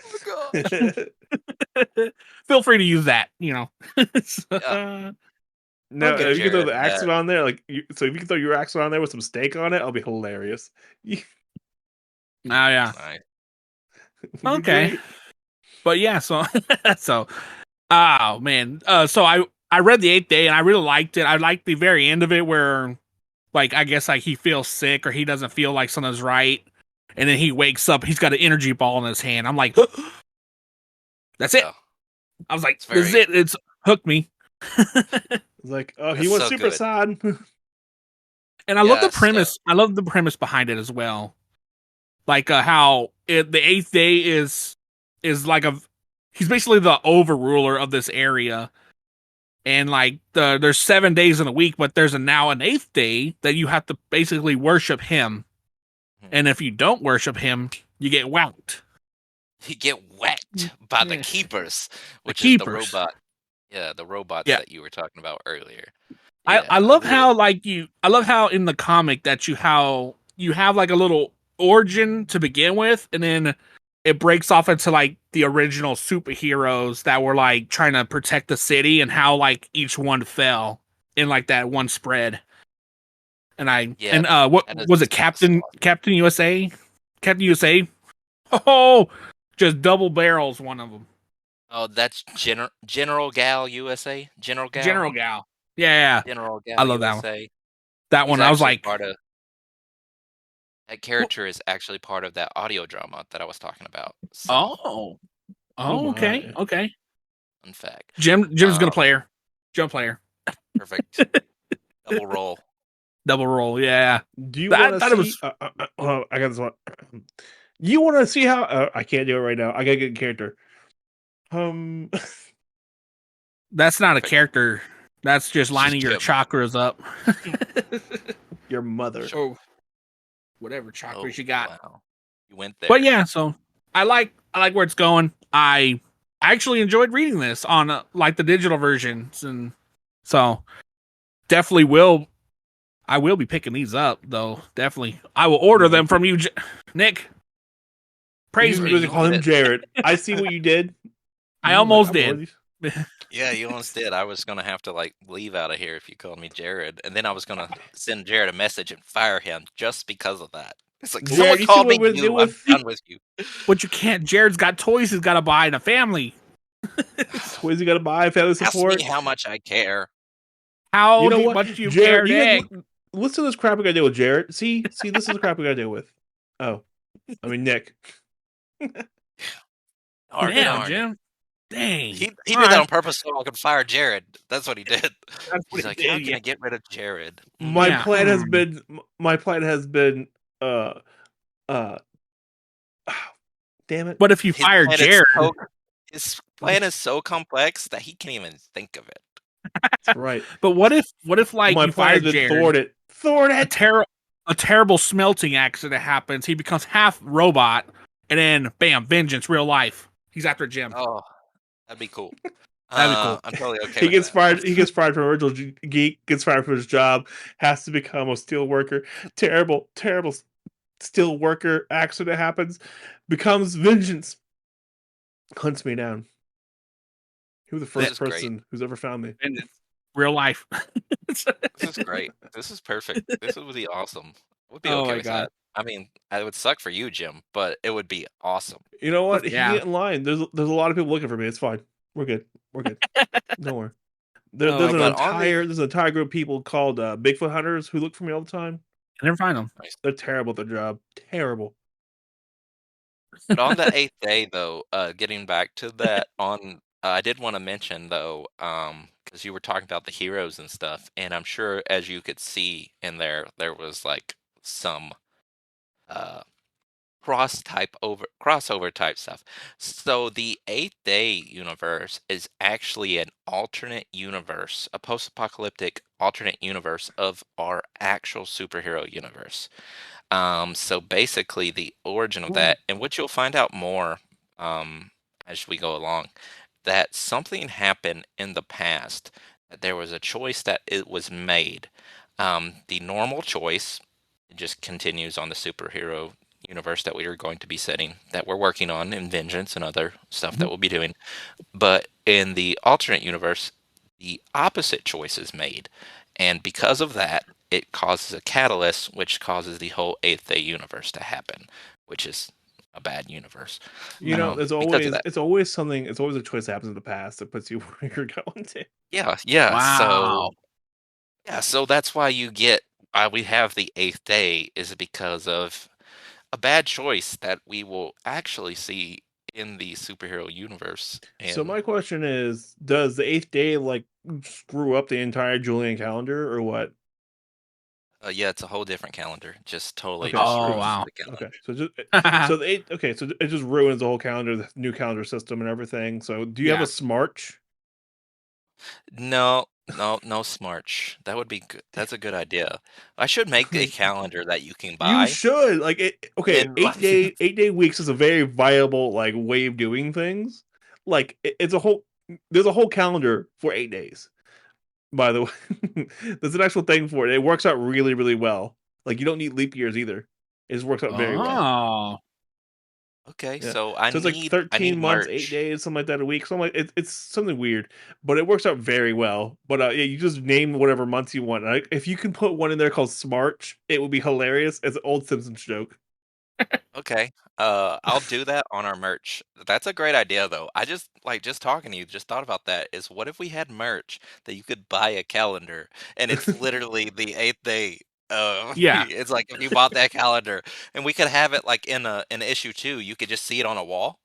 Oh gosh. feel free to use that, Yeah. No, Look at if you can throw Jared the and accent on there, so if you can throw your accent on there with some steak on it, I'll be hilarious. Oh yeah. Nice. It'd be Okay. great. But yeah, so oh man. So I read the 8th Day and I really liked it. I liked the very end of it where I guess he feels sick or he doesn't feel like something's right. and then he wakes up. He's got an energy ball in his hand. I'm like, that's it. Yeah. I was like, It's this is very- it. It's hooked me. It's like, oh, he That's wants so Super good. Saiyan. And I love the Yeah, so- premise. I love the premise behind it as well. Like how the eighth day is like he's basically the overruler of this area. And like there's 7 days in a week, but there's now an eighth day that you have to basically worship him. And if you don't worship him, you get whacked. You get whacked by the Yeah. keepers, which is keepers. the robot. Yeah, the robots Yeah. that you were talking about earlier. I love how I love how in the comic that you have like a little origin to begin with, and then it breaks off into like the original superheroes that were like trying to protect the city, and how like each one fell in like that one spread. And what was it, Captain USA? Captain USA? Oh, just double barrels one of them. Oh, that's General Gal USA. General Gal. General Gal. Yeah. General Gal I love USA. that one. That He's one, I was actually like, that character is actually part of that audio drama that I was talking about. So, oh, okay, my. okay. fun fact. Jim's gonna play her. Jim play her. Perfect. Double roll. Double roll, yeah. Do you I want thought to it see? was- I got this one. You want to see how? I can't do it right now. I gotta get a character. That's not a character. That's just lining your Jim. chakras up. Your mother. So, whatever chakras you got. Wow. You went there. But yeah, so I like where it's going. I actually enjoyed reading this on like the digital versions, and so definitely I will be picking these up though. Definitely, I will order them from you, Nick. Praise You me. really call him Jared. I see what you did. I almost did. Yeah, you almost did. I was gonna have to like leave out of here if you called me Jared, and then I was gonna send Jared a message and fire him just because of that. It's like Jared, someone you see called what me we're you. doing I'm with- done with you. But you can't. Jared's got toys he's got to buy and a family. Toys you gotta buy, family Ask support. me how much I care. How You know what? much do you Jared, care, you Nick? listen to this crap we gotta deal with, Jared. See, this is the crap we gotta deal with. Oh, I mean Nick. Darn, Damn, darn. Jim. Dang. He All did right. that on purpose so I could fire Jared. That's what he did. That's what He's he like, did, how can yeah. I get rid of Jared? My Yeah. plan has been. Damn it. But if you His fire plan is Jared, his plan is so complex that he can't even think of it. That's right. but what if like My you plan has fire been Jared, thwarted. a Thwarted. terrible smelting accident happens, he becomes half robot, and then bam, vengeance, real life. He's after Jim. Oh, that'd be cool. That'd be cool. I'm totally okay. He with gets that. fired. He gets fired from original Geek. Gets fired from his job. Has to become a steel worker. Terrible steel worker accident happens. Becomes vengeance. Hunts me down. He was the first This is great. person who's ever found me. Vengeance, real life. This is great. This is perfect. This would be awesome. I would be Oh okay my with God. that. I mean, it would suck for you, Jim, but it would be awesome. You know what? Yeah. He get in line. There's a lot of people looking for me. It's fine. We're good. Don't worry. Oh There's my an God. entire group of people called Bigfoot hunters who look for me all the time. I never find them. They're terrible at their job. Terrible. But on the 8th day, though, getting back to that, I did want to mention though, because you were talking about the heroes and stuff, and I'm sure as you could see in there was like some crossover type stuff. So the 8th day universe is actually an alternate universe, a post-apocalyptic alternate universe of our actual superhero universe. So basically the origin of that, and which you'll find out more as we go along, that something happened in the past, that there was a choice that it was made. The normal choice just continues on the superhero universe that we are going to be setting, that we're working on in Vengeance and other stuff that we'll be doing. But in the alternate universe, the opposite choice is made. And because of that, it causes a catalyst, which causes the whole 8th day universe to happen, which is a bad universe. You know, there's because of always that. it's always something. It's always a choice that happens in the past that puts you where you're going to. Yeah. Wow. So that's why you get we have the 8th day is because of a bad choice that we will actually see in the superhero universe. So And my question is, does the 8th day like screw up the entire Julian calendar or what? yeah, it's a whole different calendar. Just totally Okay. Oh, destroys wow. the calendar. Okay. So the 8th, okay, so it just ruins the whole calendar, the new calendar system and everything. So do you have Yeah. a Smarch? No, no Smarch. That would be good. That's a good idea. I should make a calendar that you can You buy. should. Like it okay, And 8-day weeks is a very viable like way of doing things. Like it's a whole there's a whole calendar for 8 days. By the way, there's an actual thing for it. It works out really, really well. Like you don't need leap years either. It just works out very well. Oh. okay, Yeah. so I So it's like need 13 months, 8 merch. days, something like that a week. Something like it's something weird, but it works out very well. But yeah, you just name whatever months you want. Like, if you can put one in there called Smarch, it would be hilarious as an old Simpsons joke. Okay. I'll do that on our merch. That's a great idea though. I just talking to you, just thought about that is what if we had merch that you could buy a calendar and it's literally the 8th day. Yeah. It's like if you bought that calendar and we could have it like in an issue 2, you could just see it on a wall.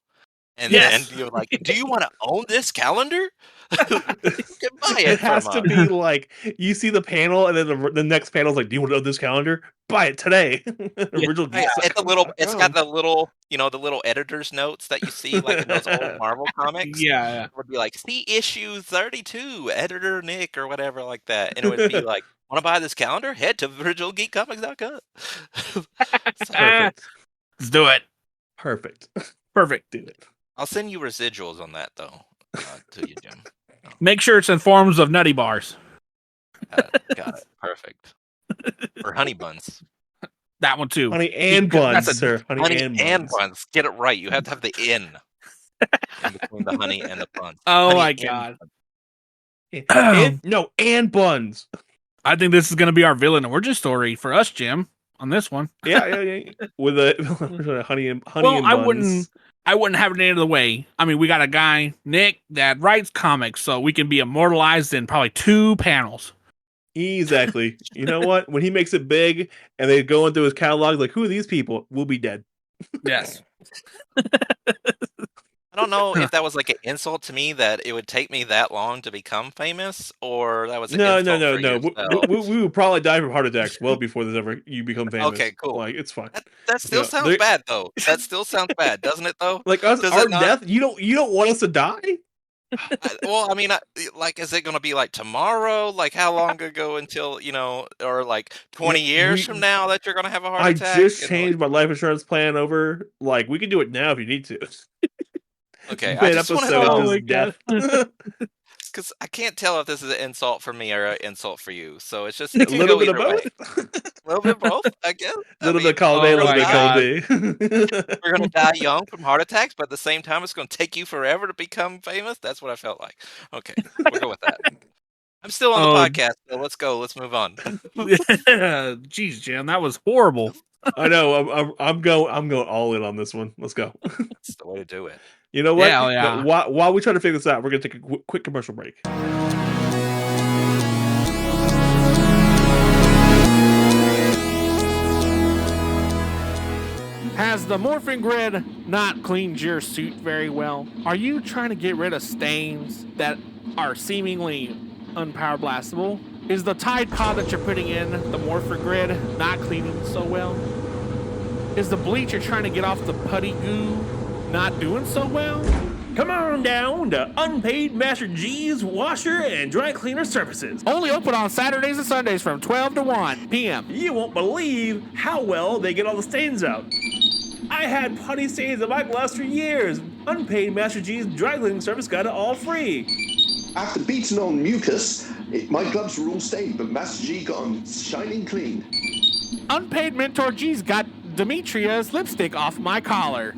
And then Yes. you're like, "Do you want to own this calendar? You can buy It it from has to us." be like you see the panel, and then the next panel is like, "Do you want to know this calendar? Buy it today." Original Right, it's got geeksuck.com. the little, the little editor's notes that you see like in those old Marvel comics. Yeah. It would be like, "See issue 32, editor Nick," or whatever like that, and it would be like, "Wanna buy this calendar? Head to originalgeekcomics.com." So, Perfect. Let's do it. Perfect. Perfect. Do it. I'll send you residuals on that though, to you, Jim. Make sure it's in forms of nutty bars. Got it. Perfect. Or honey buns. That one too. Honey and That's buns, a- sir. Honey, Honey and and buns. buns. Get it right. You have to have the in between the honey and the buns. Oh Honey my and god. And buns. I think this is going to be our villain origin story for us, Jim, on this one. Yeah. With a honey and Well, buns. I wouldn't have it any other way. I mean, we got a guy, Nick, that writes comics, so we can be immortalized in probably 2 panels. Exactly. You know what? When he makes it big and they go into his catalog, like, who are these people? We'll be dead. Yes. I don't know if that was like an insult to me that it would take me that long to become famous, or that was an No. insult for yourself. We would probably die from heart attacks well before you become famous. Okay, cool. Like, it's fine. That still sounds bad though. That still sounds bad, doesn't it though? Like us, Does our it not? death. You don't want us to die. Well, I mean, like, is it going to be like tomorrow? Like, how long ago until, or like 20 years from now that you're going to have a heart I attack? just And, changed my life insurance plan over. Like, we can do it now if you need to. okay, I just want to episode know, just death. because I can't tell if this is an insult for me or an insult for you. So it's A it can little go bit of either way. both. A little bit of both, I guess. A little bit column A, a little bit column B. We're going to die young from heart attacks, but at the same time, it's going to take you forever to become famous. That's what I felt like. Okay, we'll go with that. I'm still on the podcast, so let's go. Let's move on. Jeez, Jim, that was horrible. I know. I'm going all in on this one. Let's go. That's the way to do it. You know what? Yeah. While we try to figure this out, we're gonna take a quick commercial break. Has the morphing grid not cleaned your suit very well? Are you trying to get rid of stains that are seemingly unpower blastable? Is the Tide Pod that you're putting in the morphing grid not cleaning so well? Is the bleach you're trying to get off the putty goo not doing so well? Come on down to Unpaid Master G's Washer and Dry Cleaner Services. Only open on Saturdays and Sundays from 12 to 1 p.m. You won't believe how well they get all the stains out. I had putty stains on my gloves for years. Unpaid Master G's Dry Cleaning Service got it all free. After beating on mucus, my gloves were all stained, but Master G got them shining clean. Unpaid Mentor G's got Demetria's lipstick off my collar.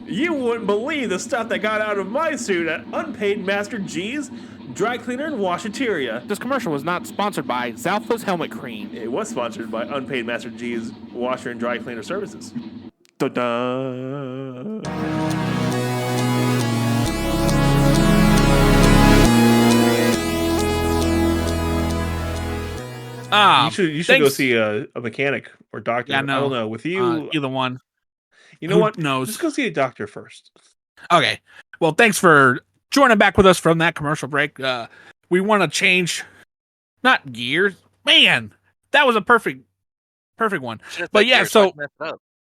You wouldn't believe the stuff that got out of my suit at Unpaid Master G's Dry Cleaner and Washateria. This commercial was not sponsored by Southwest Helmet Cream. It was sponsored by Unpaid Master G's Washer and Dry Cleaner Services. Da-da. You should go see a mechanic or doctor. Yeah, I don't know. With you, either one. you know Who what? knows? Just go see a doctor first. Okay. Well, thanks for joining back with us from that commercial break. We want to change, not gears. Man, that was a perfect one. But yeah, so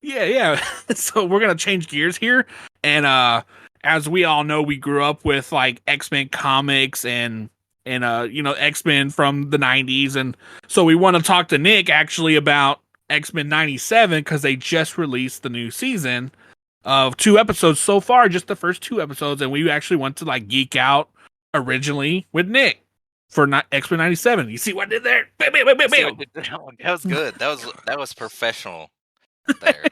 yeah. So we're gonna change gears here, and as we all know, we grew up with like X-Men comics and X-Men from the 90s, and so we want to talk to Nick actually about X-Men 97 because they just released the new season of 2 episodes so far, just the first 2 episodes, and we actually went to like geek out originally with Nick for X-Men 97. You see what I did there? Bam, bam, bam, bam, bam. That was good. That was professional. There.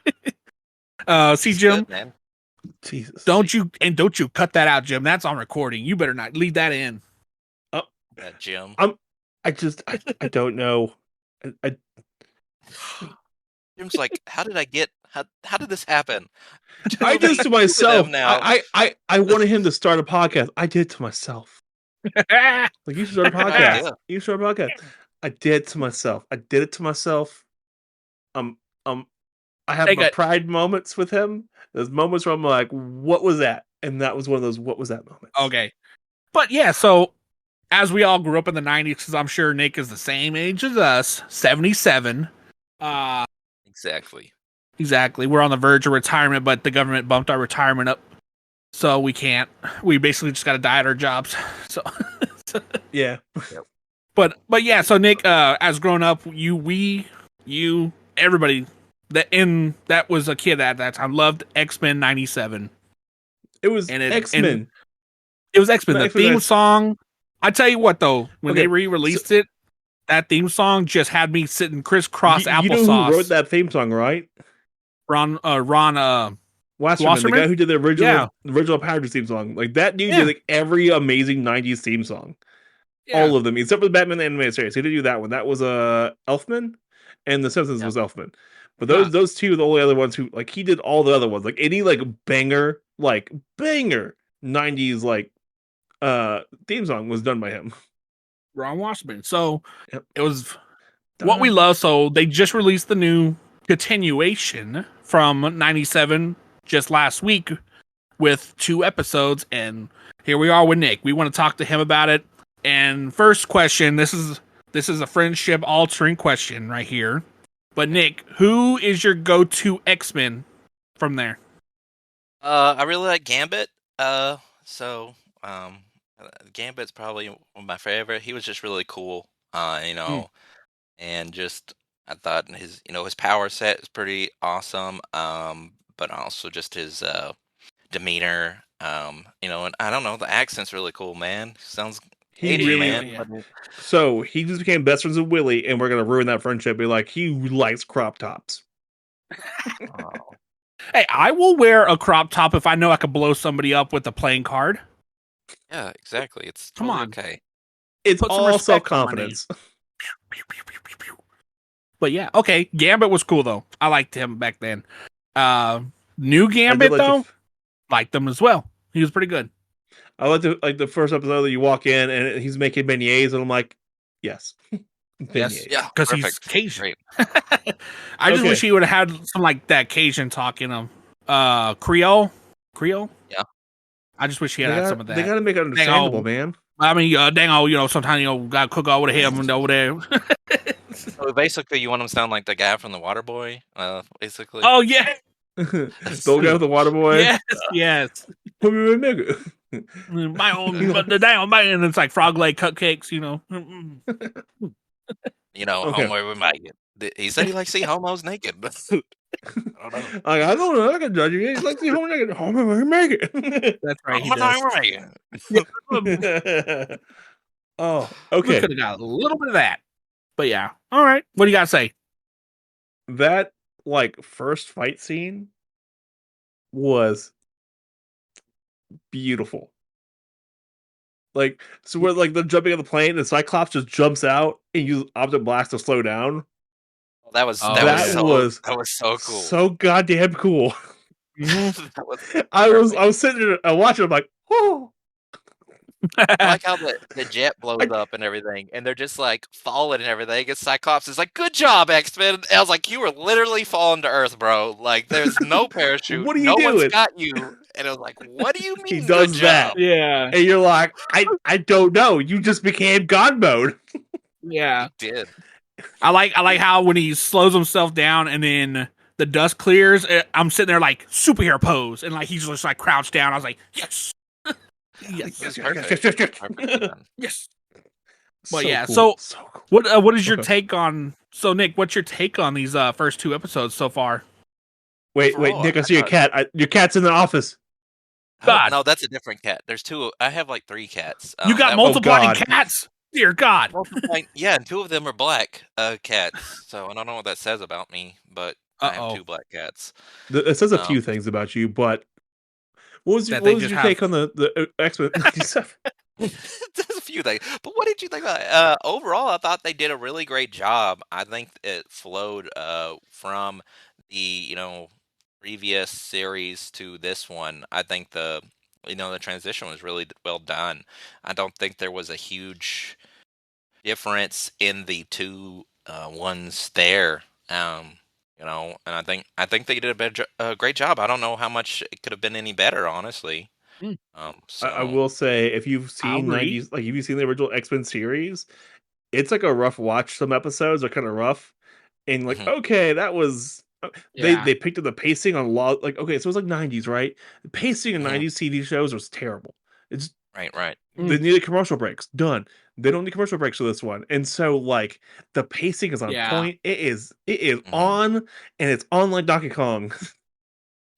See, Jim, good, man. Jesus. Don't you cut that out, Jim. That's on recording. You better not leave that in. Jim. I don't know. Jim's like, how did this happen? I did to myself. I wanted him to start a podcast. I did it to myself. Like, you should start a podcast. Yeah. You should start a podcast. I did it to myself. I did it to myself. I have my pride moments with him. There's moments where I'm like, what was that? And that was one of those what was that moments. Okay. But yeah, so as we all grew up in the 90s, because I'm sure Nick is the same age as us, 77. Exactly. We're on the verge of retirement, but the government bumped our retirement up. So we can't. We basically just got to die at our jobs. So yeah. But yeah, so Nick, as grown up, everybody that was a kid at that time loved X-Men 97. It was X-Men. It was X-Men. The theme song. I tell you what, though, when they re-released it, that theme song just had me sitting crisscross applesauce. You know who wrote that theme song, right? Ron Wasserman, the guy who did the original Power Rangers theme song. Like, that dude did like every amazing 90s theme song. Yeah. All of them, except for the Batman the Animated Series. He didn't do that one. That was Elfman, and The Simpsons was Elfman. But those two are the only other ones who, like, he did all the other ones. Like, any like banger 90s like theme song was done by him. Ron Wasserman. So it was what we love. So they just released the new continuation from 97 just last week with 2 episodes, and here we are with Nick. We want to talk to him about it. And first question, this is a friendship altering question right here. But Nick, who is your go-to X-Men from there? I really like Gambit. Gambit's probably one of my favorite. He was just really cool, and just I thought his power set is pretty awesome. But also just his demeanor, and I don't know, the accent's really cool, man. Sounds So he just became best friends with Willie, and we're gonna ruin that friendship. Be like, he likes crop tops. Hey, I will wear a crop top if I know I could blow somebody up with a playing card. Yeah, exactly. It's come on. Okay. It's all self-confidence. But yeah, okay. Gambit was cool though. I liked him back then. New Gambit though, liked him as well. He was pretty good. I like the first episode that you walk in and he's making beignets, and I'm like, yes. Yes, yeah, because he's Cajun. I just wish he would have had some like that Cajun talk in him. Creole. Yeah. I just wish he had some of that. They gotta make it understandable, man. I mean, sometimes gotta cook over him and over there. So basically, you want him to sound like the guy from The Waterboy, basically. Oh yeah, the old guy with the Waterboy. Yes. Put me in nigga. My own, but the damn man, it's like frog leg cupcakes, Homo we might get. He said he likes to see homos naked, but I don't know. I can judge you. He likes to see homos naked. Homo we make it. That's right. He does. Oh, okay. We could have got a little bit of that, but yeah. All right. What do you got to say? That first fight scene was beautiful. So we're they're jumping on the plane, and Cyclops just jumps out and uses Optic Blast to slow down. That was so cool. So goddamn cool. Mm-hmm. I was sitting there watching. I'm like, oh. I like how the jet blows up and everything, and they're just like falling and everything. And Cyclops is like, "Good job, X-Men." And I was like, "You were literally falling to Earth, bro. Like, there's no parachute. What are you No one's doing? got you." And I was like, "What do you He mean, good does job?" that. Yeah. And you're like, I don't know. You just became God mode. Yeah. He did. I like how when he slows himself down and then the dust clears, I'm sitting there like superhero pose, and like he's just like crouched down. I was like, yes, yes, It was yes, perfect. yes, yes, yes. Perfectly done. yes. So But yeah, cool. so Cool. what is your Okay. take on? So Nick, what's your take on these first 2 episodes so far? Wait, Overall, Nick, I I see your thought- cat. Your cat's in the office. Oh, God. no, that's a different cat. There's 2. I have like 3 cats. You got that multiplying God. cats? Dear God. multiplying. Yeah, and 2 of them are black cats. So I don't know what that says about me, but I have Uh-oh. 2 black cats. It says a few Um, things about you, but what was That what they was just your have- take on the X-Men 97? There's a few things, but what did you think about it? Overall, I thought they did a really great job. I think it flowed from the previous series to this one. I think the transition was really well done. I don't think there was a huge difference in the 2 ones there. And I think they did a great job. I don't know how much it could have been any better, honestly. Mm. I So will say, if you've I'll seen agree. 90s, like if you've seen the original X-Men series, it's like a rough watch. Some episodes are kind of rough, and like, mhm, okay, that was Yeah. they picked up the pacing on law. Like, okay, so it was like 90s, right? The pacing in mhm, 90s TV shows was terrible. It's right. They needed commercial breaks. Done. They don't need commercial breaks for this one. And so like the pacing is on Yeah. point. It is Mhm. on, and it's on like Donkey Kong.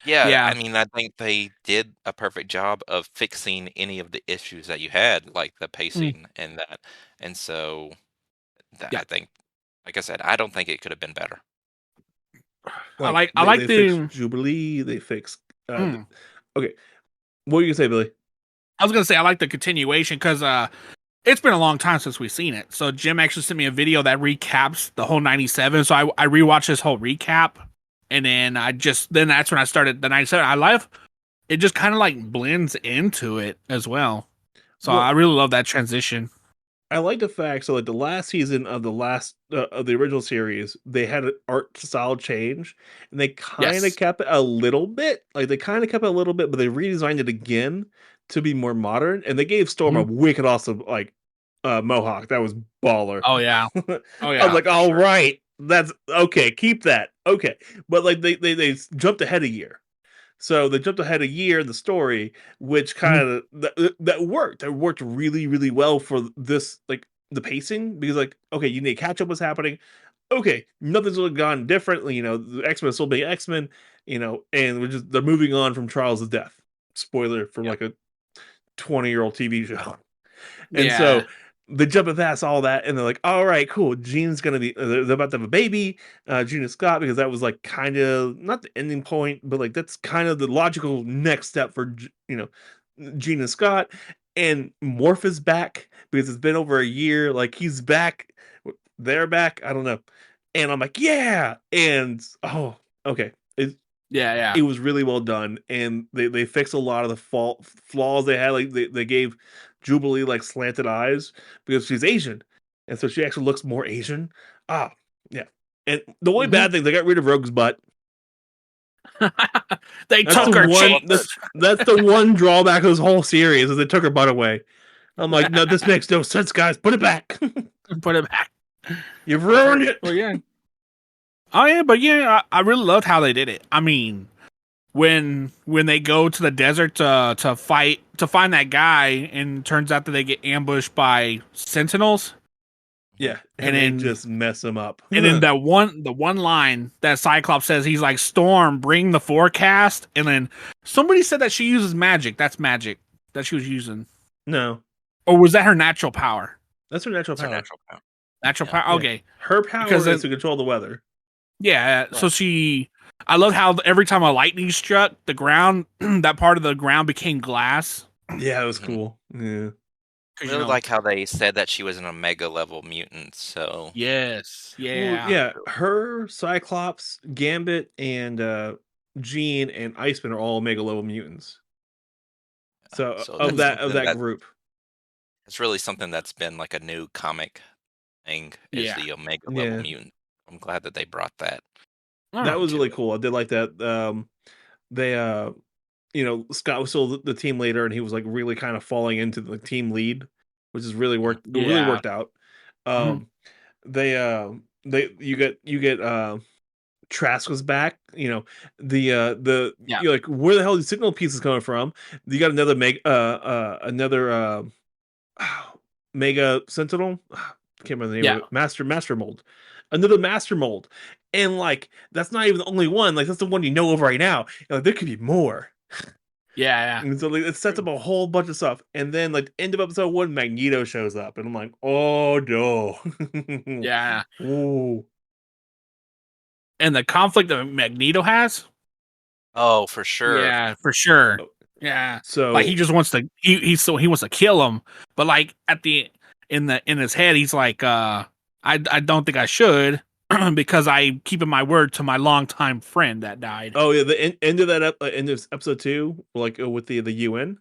Yeah, I Yeah. mean, I think they did a perfect job of fixing any of the issues that you had, like the Mm. pacing and that. And so Yeah. I think, like I said, I don't think it could have been better. Like I like they fixed the Jubilee, they fixed mm. okay. What were you gonna say, Billy? I was gonna say I like the continuation because it's been a long time since we've seen it. So Jim actually sent me a video that recaps the whole 97. So I rewatched this whole recap, and then that's when I started the 97. I love it, just kind of like blends into it as well. So Well, I really love that transition. I like the fact, so like the last season of the original series, they had an art style change, and they kind of Yes. kept it a little bit. Like they kind of kept it a little bit, but they redesigned it again to be more modern, and they gave Storm a Mhm. wicked awesome like mohawk. That was baller. Oh yeah. Oh I was yeah. like, For all sure. right, that's okay. Keep that, okay. But like they jumped ahead a year. So they jumped ahead a year in the story, which kind of that worked. That worked really, really well for this, like the pacing, because like, okay, you need to catch up what's happening. Okay, nothing's really gone differently. The X-Men are still being X-Men, and they're moving on from Charles' death. Spoiler for Yep. like a 20-year-old TV show. And Yeah. so they jump past all that, and they're like, "All right, cool. Jean's gonna be. They're about to have a baby, Jean and Scott, because that was like kind of not the ending point, but like that's kind of the logical next step for Jean and Scott. And Morph is back because it's been over a year. Like he's back. They're back. I don't know. And I'm like, yeah. And oh, okay. Yeah. Yeah. It was really well done, and they fixed a lot of the flaws they had. Like they gave Jubilee like slanted eyes because she's Asian, and so she actually looks more Asian. Ah, yeah. And the only bad thing, they got rid of Rogue's butt. They That's took the her one. cheeks. That's the one drawback of this whole series is they took her butt away. I'm like, no, this makes no sense, guys. Put it back. Put it back. You've ruined it. Well, yeah. Oh yeah, but yeah, I really loved how they did it. I mean, when they go to the desert to find that guy, and turns out that they get ambushed by sentinels. Yeah, And they then- just mess them up. And then the one line that Cyclops says, he's like, "Storm, bring the forecast." And then somebody said that she uses magic. That's magic that she was using, No, or was that her natural power? that's her natural It's her power. natural power. Natural Yeah. power. Okay. Her power Because is to control the weather. Yeah, so I love how every time a lightning struck the ground, that part of the ground became glass. Yeah, it was Mhm. cool. Yeah. I really like how they said that she was an Omega level mutant. So Yes, yeah, Well, yeah, her, Cyclops, Gambit, and Jean and Iceman are all Omega level mutants. So so of that's that something that group. It's really something that's been like a new comic thing is Yeah. the Omega level Yeah. mutant. I'm glad that they brought that That Oh, was into really it. cool. I did like that. They Scott was still the team leader, and he was like really kind of falling into the team lead, which is really yeah. worked out. Mhm. Um, they you get Trask was back. The Yeah. you're like, where the hell are these signal pieces coming from? You got another another Mega Sentinel. Can't remember the name Yeah. of it. Master Mold. Another Master Mold. And like that's not even the only one. Like that's the one you know of right now. You're like, there could be more. Yeah. And so like, it sets up a whole bunch of stuff. And then like end of episode 1, Magneto shows up, and I'm like, oh no. Yeah. Ooh. And the conflict that Magneto has. Oh, for sure. Yeah, for sure. Oh, Yeah. Like he So just wants to he wants to kill him, but like at the in his head he's like I don't think I should because I'm keeping my word to my longtime friend that died. oh yeah, the end of that end of episode 2, like with the UN.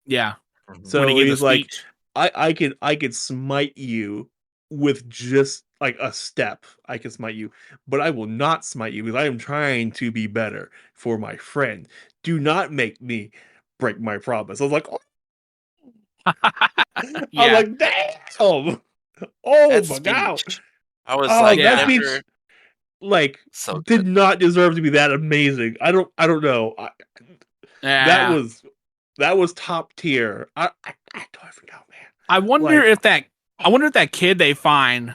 Yeah. Mhm. When he So gave the he's like, speech. I could smite you with just like a step. I can smite you, but I will not smite you because I am trying to be better for my friend. Do not make me break my promise. I was like, oh, I was Yeah. like, damn. Oh That my god. speech, I was Oh, like, that Yeah. speech never like so did good. not deserve to be that amazing. I don't know. That Yeah. was top tier. I don't even know, man. I wonder Like, if that kid they find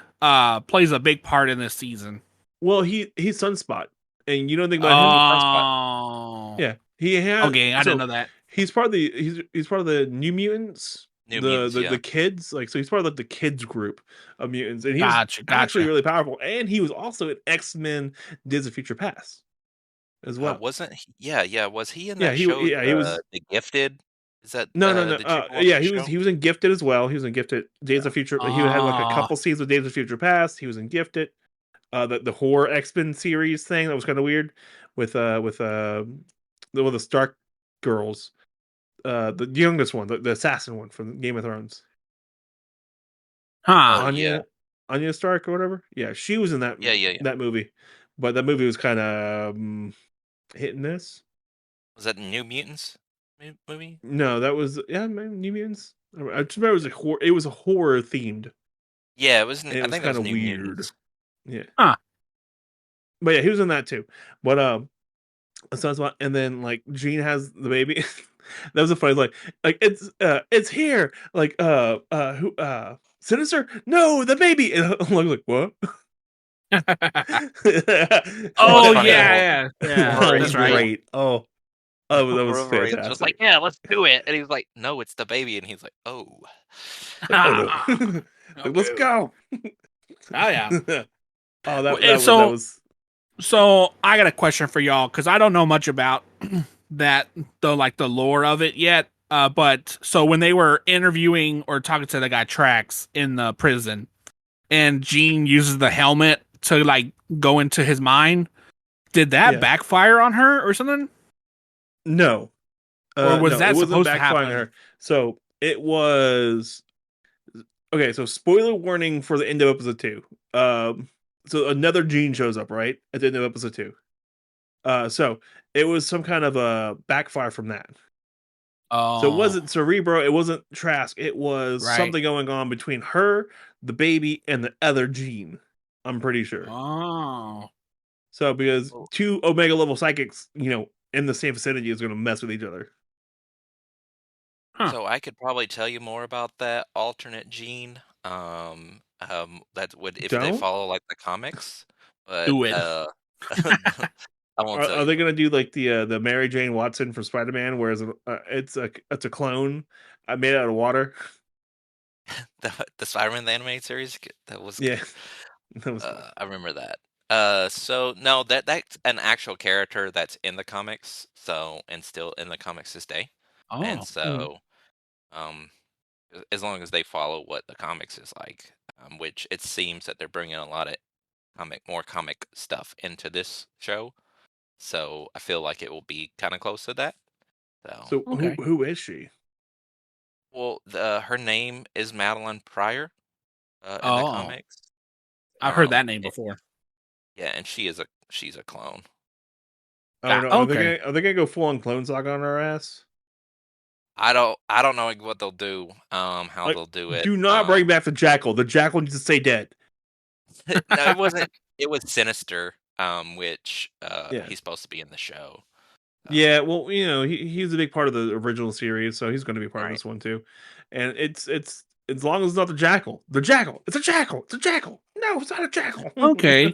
plays a big part in this season. well, he's Sunspot, and you don't think about him. He's a sunspot. Oh. Yeah, he had Okay, I didn't so know that. he's part of the he's part of the New Mutants, New Mutants, yeah. the kids. Like, so he's part of like the kids group of mutants, and he's actually Gotcha. really powerful. And he was also an X-Men Days of Future Past as well. Wasn't he yeah, was he in Yeah, that show, he was. The Gifted? Is that, No. did you ever watch Yeah, the show? he was in Gifted as well. He was in Gifted Days of Future. He had like a Oh. couple scenes with Days of Future Past. He was in Gifted. The horror X-Men series thing that was kind of weird with the Stark girls. The youngest one, the assassin one from Game of Thrones. Huh. Oh, yeah. Anya Stark or whatever. Yeah, she was in Yeah. that movie, but that movie was kind of hit and miss. Was that the New Mutants movie? No, that was New Mutants. I just remember it was it was a horror themed, Yeah, and I it was think that kind was of New weird. Mutants. Yeah, Huh. but yeah, he was in that too. But Sunspot, and then like Jean has the baby. That was a funny like it's here like who Sinister, no, the baby, and I'm like what. Oh funny how yeah. That was That's right. great. That was Wolverine's just like, fantastic. "Yeah, let's do it," and he's like, "No, it's the baby," and he's like, "Oh." Like, oh no. Like, let's Okay. go. Oh yeah. Oh, And so was so I got a question for y'all because I don't know much about the lore of it yet. But so when they were interviewing or talking to the guy Trax in the prison, and Jean uses the helmet to like go into his mind, did that yeah. backfire on her or something? No. Or was No, it that wasn't supposed to backfiring happen? her. So it was okay. So spoiler warning for the end of episode 2. So another Jean shows up right at the end of episode 2. So it was some kind of a backfire from that. So it Oh, wasn't Cerebro, it wasn't Trask, it was right. something going on between her, the baby, and the other Jean. I'm pretty sure. Oh, So because Oh. two Omega level psychics, in the same vicinity is going to mess with each other. huh. So I could probably tell you more about that alternate gene. That would if they Don't? follow like the comics, but Do it. I won't tell Are you. they going to do like the Mary Jane Watson from Spider Man, whereas it's a clone made out of water? The Spider-Man the animated series that was Yeah, good. that was fun. I remember that. So no, that's an actual character that's in the comics. So and still in the comics this day. And Oh, so, um, as long as they follow what the comics is like, which it seems that they're bringing a lot of more comic stuff into this show. So I feel like it will be kind of close to that. So So okay. who is she? Well, her name is Madeline Pryor in the Oh, comics. I've heard that name And- before. yeah, and she's a clone. Oh no, Okay. are they gonna go full on Clone Saga on our ass? I don't know what they'll do. How Like, they'll do it. do not bring back the Jackal. The Jackal needs to stay dead. No, it wasn't. It was Sinister. Which Yeah. he's supposed to be in the show. Yeah, well, he's a big part of the original series, so he's going to be part of Right. this one too. And it's as long as it's not the Jackal. The Jackal. It's a Jackal. It's a Jackal. No, it's not a Jackal. Okay.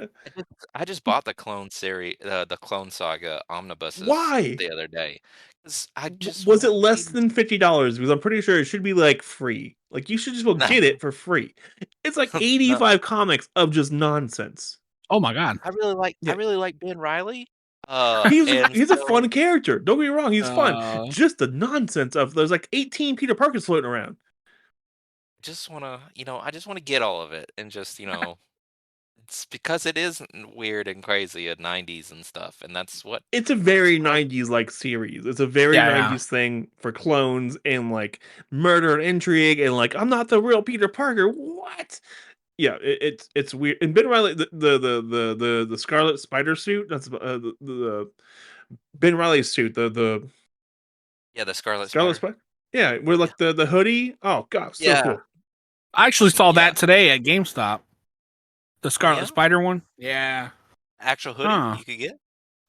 I just bought the Clone series, the Clone Saga omnibuses Why? the other day. 'Cause I just Was it want less to than $50? Because I'm pretty sure it should be like free. Like you should just go No. get it for free. It's like 85 comics of just nonsense. Oh my god. I really like Yeah. Ben Riley. He's a So fun character. Don't get me wrong, he's fun. Uh, Just the nonsense of there's like 18 Peter Parkers floating around. I just want to get all of it and just, it's because it is weird and crazy at 90s and stuff, and that's what It's a very 90s like series. It's a very Yeah, yeah. 90s thing for clones and like murder and intrigue and like I'm not the real Peter Parker. What? Yeah, it's weird. And Ben Riley, the Scarlet Spider suit. That's the Ben Riley's suit. The yeah, the Scarlet Scarlet Spider. Spider. Yeah, with like the hoodie. Oh god, so Yeah. cool. I actually saw Yeah. that today at GameStop. The Scarlet Yeah? Spider one. Yeah. Actual hoodie Huh. you could get?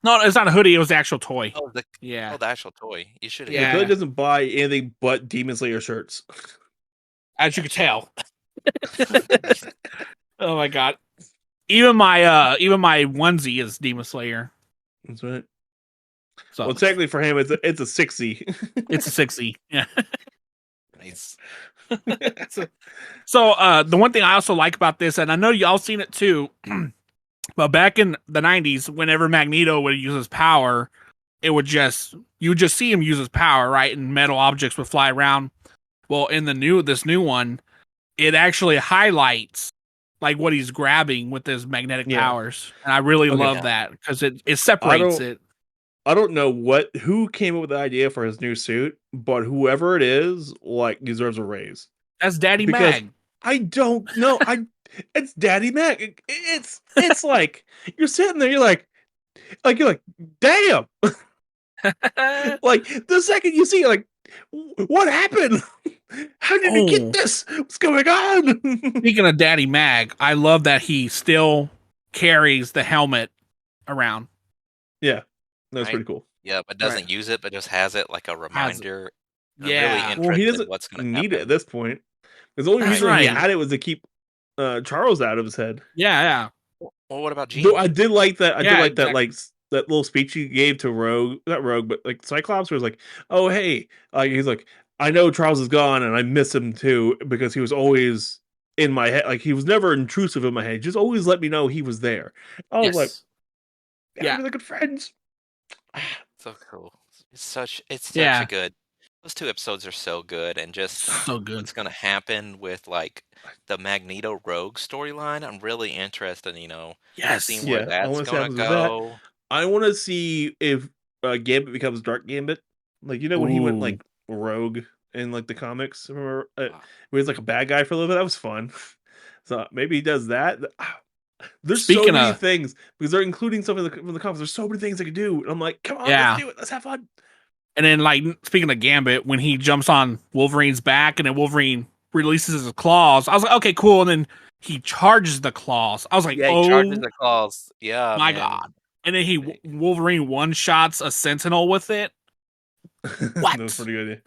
No, it's not a hoodie. It was the actual toy. Oh, Yeah. the actual toy. You should have. The Yeah. hood doesn't buy anything but Demon Slayer shirts. As you can tell. Oh my god. Even my onesie is Demon Slayer. That's right. So Well, technically for him, it's a 60. it's a 60. Yeah. Nice. So the one thing I also like about this, and I know y'all seen it too, but back in the 90s, whenever Magneto would use his power, you would just see him use his power, right? And metal objects would fly around. Well, in this new one, it actually highlights like what he's grabbing with his magnetic powers. And I really love that because it separates it. I don't know who came up with the idea for his new suit, but whoever it is, like, deserves a raise. That's Daddy Because Mag. I don't know. It's Daddy Mag. It's like you're sitting there, you're like, damn. Like the second you see it, like, what happened? How did he get this? What's going on? Speaking of Daddy Mag, I love that he still carries the helmet around. Yeah, that's Right. pretty cool. Yeah, but doesn't use it, but just has it like a reminder. I'm Yeah. really Well, interested he in doesn't what's going to need it happen. at this point. Because the only That's reason he right. had it was to keep Charles out of his head. Yeah. Well, what about Jean? Though I did like that. I Yeah, did like that, exactly. like that little speech he gave to Rogue, not Rogue, but like Cyclops, where he was like, "Oh, hey," he's like, "I know Charles is gone, and I miss him too because he was always in my head. Like he was never intrusive in my head. Just always let me know he was there." I was like, "Yeah, we're good friends." So cool. It's such Yeah. a good. Those two episodes are so good, and just So good. what's going to happen with like the Magneto Rogue storyline. I'm really interested, Yes. seeing where I that's want to see going happens to with that. go. I want to see if Gambit becomes Dark Gambit. Like when he went Ooh. like rogue in like the comics. Remember, he was like a bad guy for a little bit. That was fun. So maybe he does that. There's so Speaking many of- things because they're including some of the comics. There's so many things they could do. And I'm like, come on, Yeah. let's do it. Let's have fun. And then, like, speaking of Gambit, when he jumps on Wolverine's back and then Wolverine releases his claws, I was like, okay, cool. And then he charges the claws. I was like, Yeah, he oh charges the claws. Yeah, my man. god. And then Wolverine one-shots a Sentinel with it. What? That was pretty good.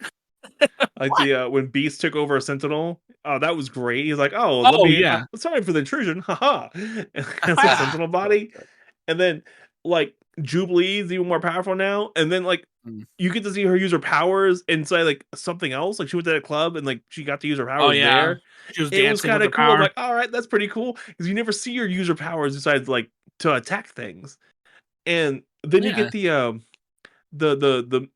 Like the when Beast took over a Sentinel. Oh, that was great. He's like, yeah. sorry for the intrusion. Haha. And it's a Sentinel body. And then like Jubilee is even more powerful now. And then like you get to see her use her powers inside like something else. Like she went to that club and like she got to use her powers there. She was It was dancing kind with of her cool. I'm power. like, all right, that's pretty cool. Because you never see her use her powers besides like to attack things. And then you get the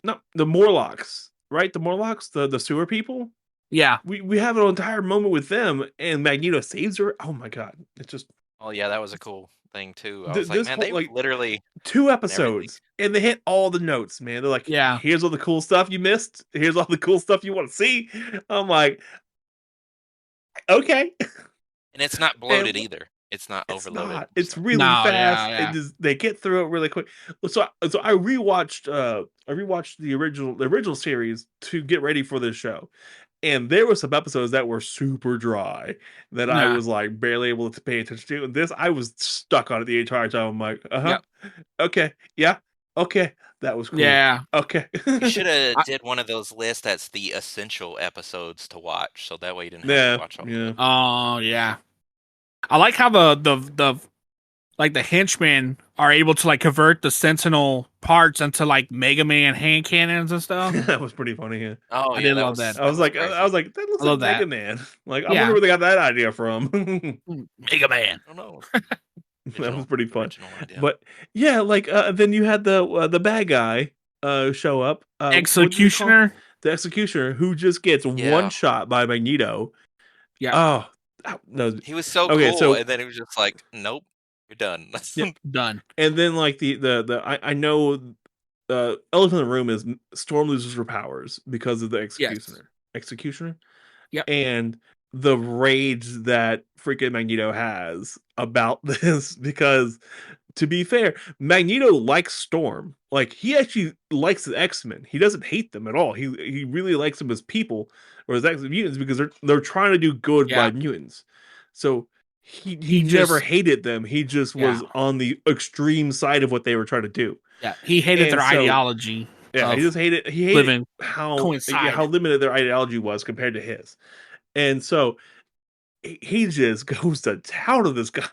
not the Morlocks, right? The Morlocks, the sewer people. Yeah. We have an entire moment with them and Magneto saves her. Oh my god. It's just Oh yeah, that was a cool thing too. I was like, This man, whole they like literally 2 done everything. episodes, and they hit all the notes, man. They're like, Yeah. here's all the cool stuff you missed. Here's all the cool stuff you want to see. I'm like, okay. And it's not bloated And either. It's not it's overloaded. not. It's So. really No, fast. yeah. It just they get through it really quick. So I rewatched the original series to get ready for this show. And there were some episodes that were super dry that I Nah. was like barely able to pay attention to. And this I was stuck on it the entire time. I'm like, Yep. okay, yeah, okay, that was cool. Yeah. Okay. You should have did one of those lists that's the essential episodes to watch, so that way you didn't have to watch all of it. Oh yeah. I like how the like the henchmen are able to like convert the Sentinel parts into like Mega Man hand cannons and stuff. That was pretty funny. Yeah. Oh, I yeah, did love that. I was like, that looks I love like Mega that. Man. Like, I Yeah. wonder where they got that idea from. Mega Man. I don't know. That was pretty fun. Original idea. But yeah, like then you had the bad guy show up. What do you call him? Executioner. The executioner who just gets Yeah. one shot by Magneto. Yeah. Oh, no. He was so Okay, cool, so- and then he was just like, "Nope, you're done." Yeah. Done. And then like I know elephant in the room is Storm loses her powers because of the executioner. Executioner? Yep. And the rage that freaking Magneto has about this, because to be fair, Magneto likes Storm. Like, he actually likes the X-Men. He doesn't hate them at all. He really likes them as people, or as mutants, because they're trying to do good by mutants. So he never just- hated them. He just was on the extreme side of what they were trying to do. Yeah. He hated And their so- ideology. Yeah, of he just hated living how coincide. how limited their ideology was compared to his. And so he just goes to town to this guy.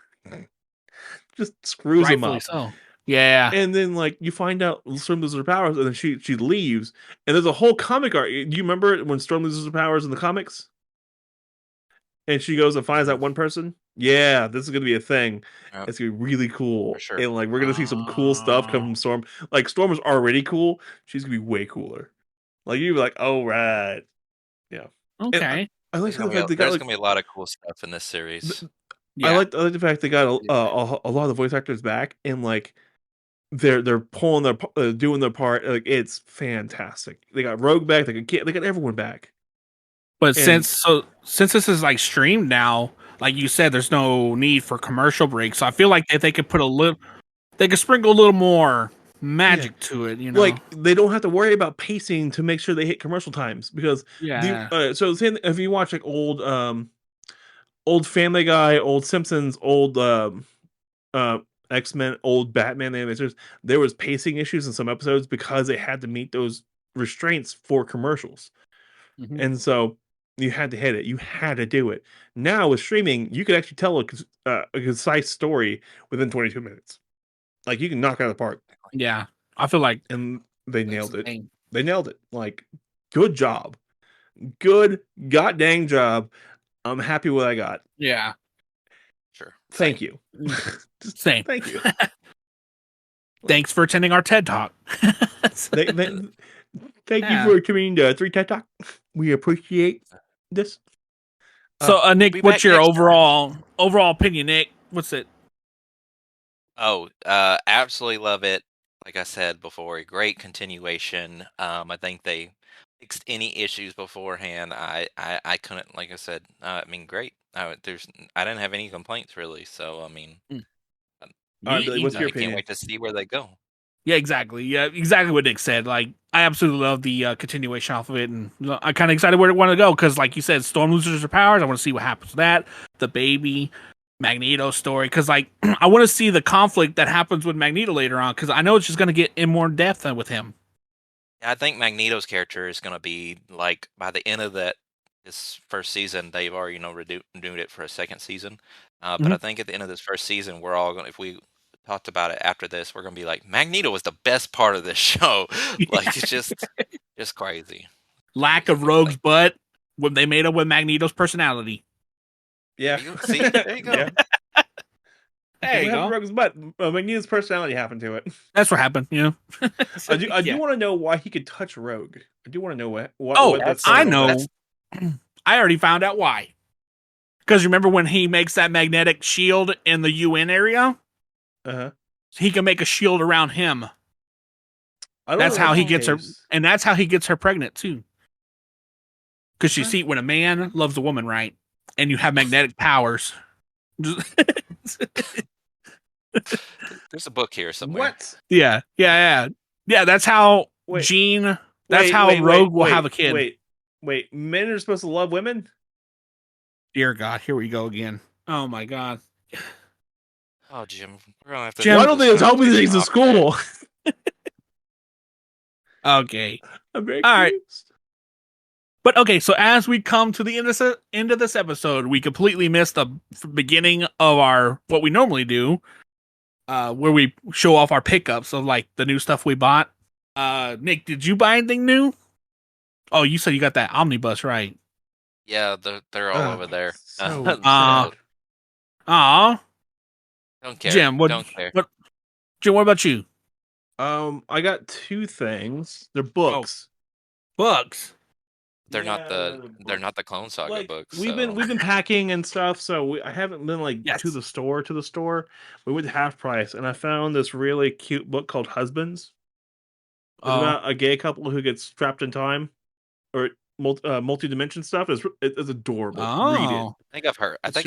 Just screws him Rightfully up. so. Yeah. And then like you find out Storm loses her powers, and then she leaves. And there's a whole comic art. Do you remember when Storm loses her powers in the comics? And she goes and finds that one person. Yeah, this is gonna be a thing. Yep. It's gonna be really cool. For sure. And like we're gonna see some cool stuff come from Storm. Like Storm is already cool. She's gonna be way cooler. Like you'd be like, oh right. Yeah. Okay. I like There's the gonna, fact be, they got there's like, gonna be a lot of cool stuff in this series. Yeah. I like the fact they got a lot of the voice actors back, and like they're pulling their doing their part. Like it's fantastic. They got Rogue back. They got everyone back. But And- since this is like streamed now, like you said, there's no need for commercial breaks. So I feel like if they could they could sprinkle a little more magic to it. You know, Like they don't have to worry about pacing to make sure they hit commercial times, because so if you watch like old Family Guy, old Simpsons, old X-Men, old Batman animators, there was pacing issues in some episodes because they had to meet those restraints for commercials. Mhm. And so you had to hit it. You had to do it. Now with streaming, you can actually tell a concise story within 22 minutes. Like you can knock it out of the park. yeah, I feel like And they that's nailed the it. thing. They nailed it. Like, good job. Good god dang job. I'm happy with what I got. Yeah, Sure. Thank you. Just same. thank you. Thanks for attending our TED Talk. Thank Yeah. you for coming to 3 TED Talk. We appreciate this. So, Nick, be what's back your next time. overall opinion, Nick? What's it? Oh, absolutely love it. Like I said before, a great continuation. I think they fixed any issues beforehand. I couldn't, like I said, I mean, great. I didn't have any complaints really. So I mean, Billy, what's I your can't opinion? wait to see where they go. Yeah, exactly. Yeah, exactly what Nick said. Like, I absolutely love the continuation off of it, and I'm kind of excited where it want to go because, like you said, Storm loses her powers. I want to see what happens with that. The baby Magneto story, because like I want to see the conflict that happens with Magneto later on, because I know it's just going to get in more depth with him. I think Magneto's character is going to be like by the end of this first season, they've already renewed it for a second season. But I think at the end of this first season, we're all going. If we talked about it after this, we're going to be like, Magneto was the best part of this show. Like it's just crazy. Lack of Rogue's butt when they made up with Magneto's personality. Yeah. See, there you go. Yeah. There you go. Rogue's butt. Magneto's personality happened to it. That's what happened. You know. I do Yeah. want to know why he could touch Rogue. I do want to know what Oh, that's I going on. know. I already found out why. Because remember when he makes that magnetic shield in the UN area? Uh-huh. So he can make a shield around him. I don't That's know how he the gets her, case. and that's how he gets her pregnant too. Because you see, when a man loves a woman, right, and you have magnetic powers. There's a book here somewhere. What? Yeah. That's how Wait. Gene. That's how Rogue will have a kid. Wait. Men are supposed to love women? Dear God, here we go again. Oh my God. Oh, Jim, we're gonna have to. Jim, Why don't they tell me things in school? Okay. I'm very All right. confused. But okay, so as we come to the end of this episode, we completely missed the beginning of our what we normally do, where we show off our pickups of like the new stuff we bought. Nick, did you buy anything new? Oh, you said you got that omnibus, right? Yeah, they're all over there. So Aw. Don't care. Jim, Don't care. Jim, what about you? I got 2 things. They're books. Books. They're Yeah, they're not the Clone Saga like books. we've so. been packing and stuff, so I haven't been like to the store. We went to Half Price, and I found this really cute book called Husbands. It's about a gay couple who gets trapped in time or multi-dimension stuff. It's adorable. Read it. I think I've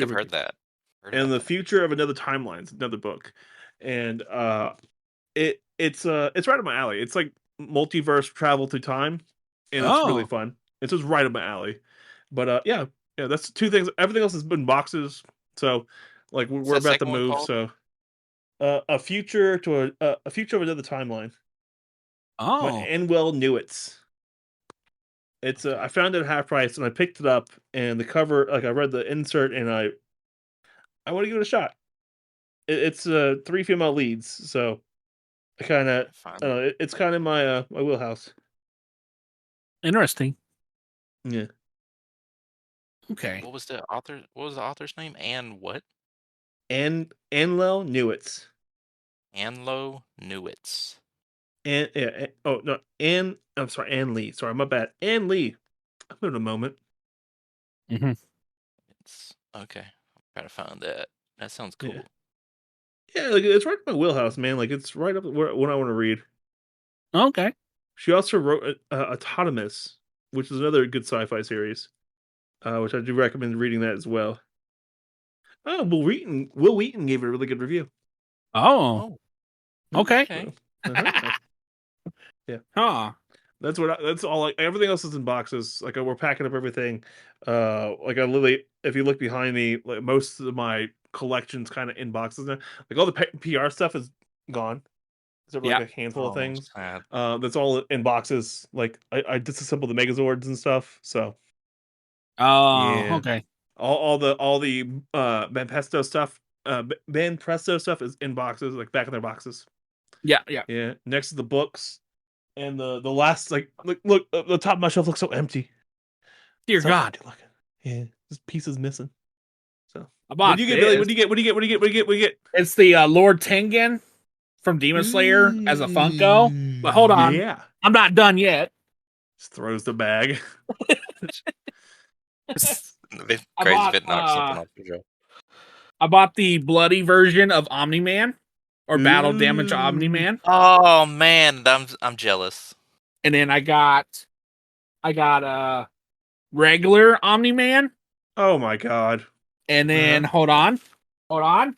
heard that. And the future of another timeline is another book, and it's right up my alley. It's like multiverse travel through time, and it's really fun. It's just right up my alley. But yeah, that's 2 things. Everything else has been boxes. So like we're about to move. So a future to a future of another timeline. Oh, Enwell Newitz. It's I found it at Half Price and I picked it up, and the cover, like I read the insert, and I want to give it a shot. It's 3 female leads, so I kind of it's kind of my my wheelhouse. Interesting. Yeah. Okay. What was the author's name? What? Enlil Newitz. Anlo Newitz. I'm sorry, Ann Lee. Sorry, my bad. Ann Lee. I'm in a moment. Mm-hmm. It's okay. I'm trying to find that. That sounds cool. Yeah, like it's right in my wheelhouse, man. Like it's right up where what I want to read. Okay. She also wrote Autonomous, which is another good sci-fi series, which I do recommend reading that as well. Oh, Will Wheaton gave it a really good review. Oh. Okay. Yeah. Huh. That's all. Like everything else is in boxes. Like we're packing up everything. Like I literally, if you look behind me, like most of my collection's kind of in boxes now. Like all the PR stuff is gone. Except for like a handful of things. That's all in boxes. Like I disassembled the Megazords and stuff. So. Okay. All the Manifesto stuff, Manifesto stuff is in boxes, like back in their boxes. Yeah. Next to the books, and the last look the top of my shelf looks so empty. Dear God. Yeah, this piece is missing. So I bought what do you get, Billy? What do you get? It's the Lord Tengen from Demon Slayer as a Funko. But hold on. Yeah. I'm not done yet. Just throws the bag. I bought the bloody version of Omni-Man or Battle Damage Omni-Man. Oh man, I'm jealous. And then I got regular Omni-Man. Oh my God. And then hold on. And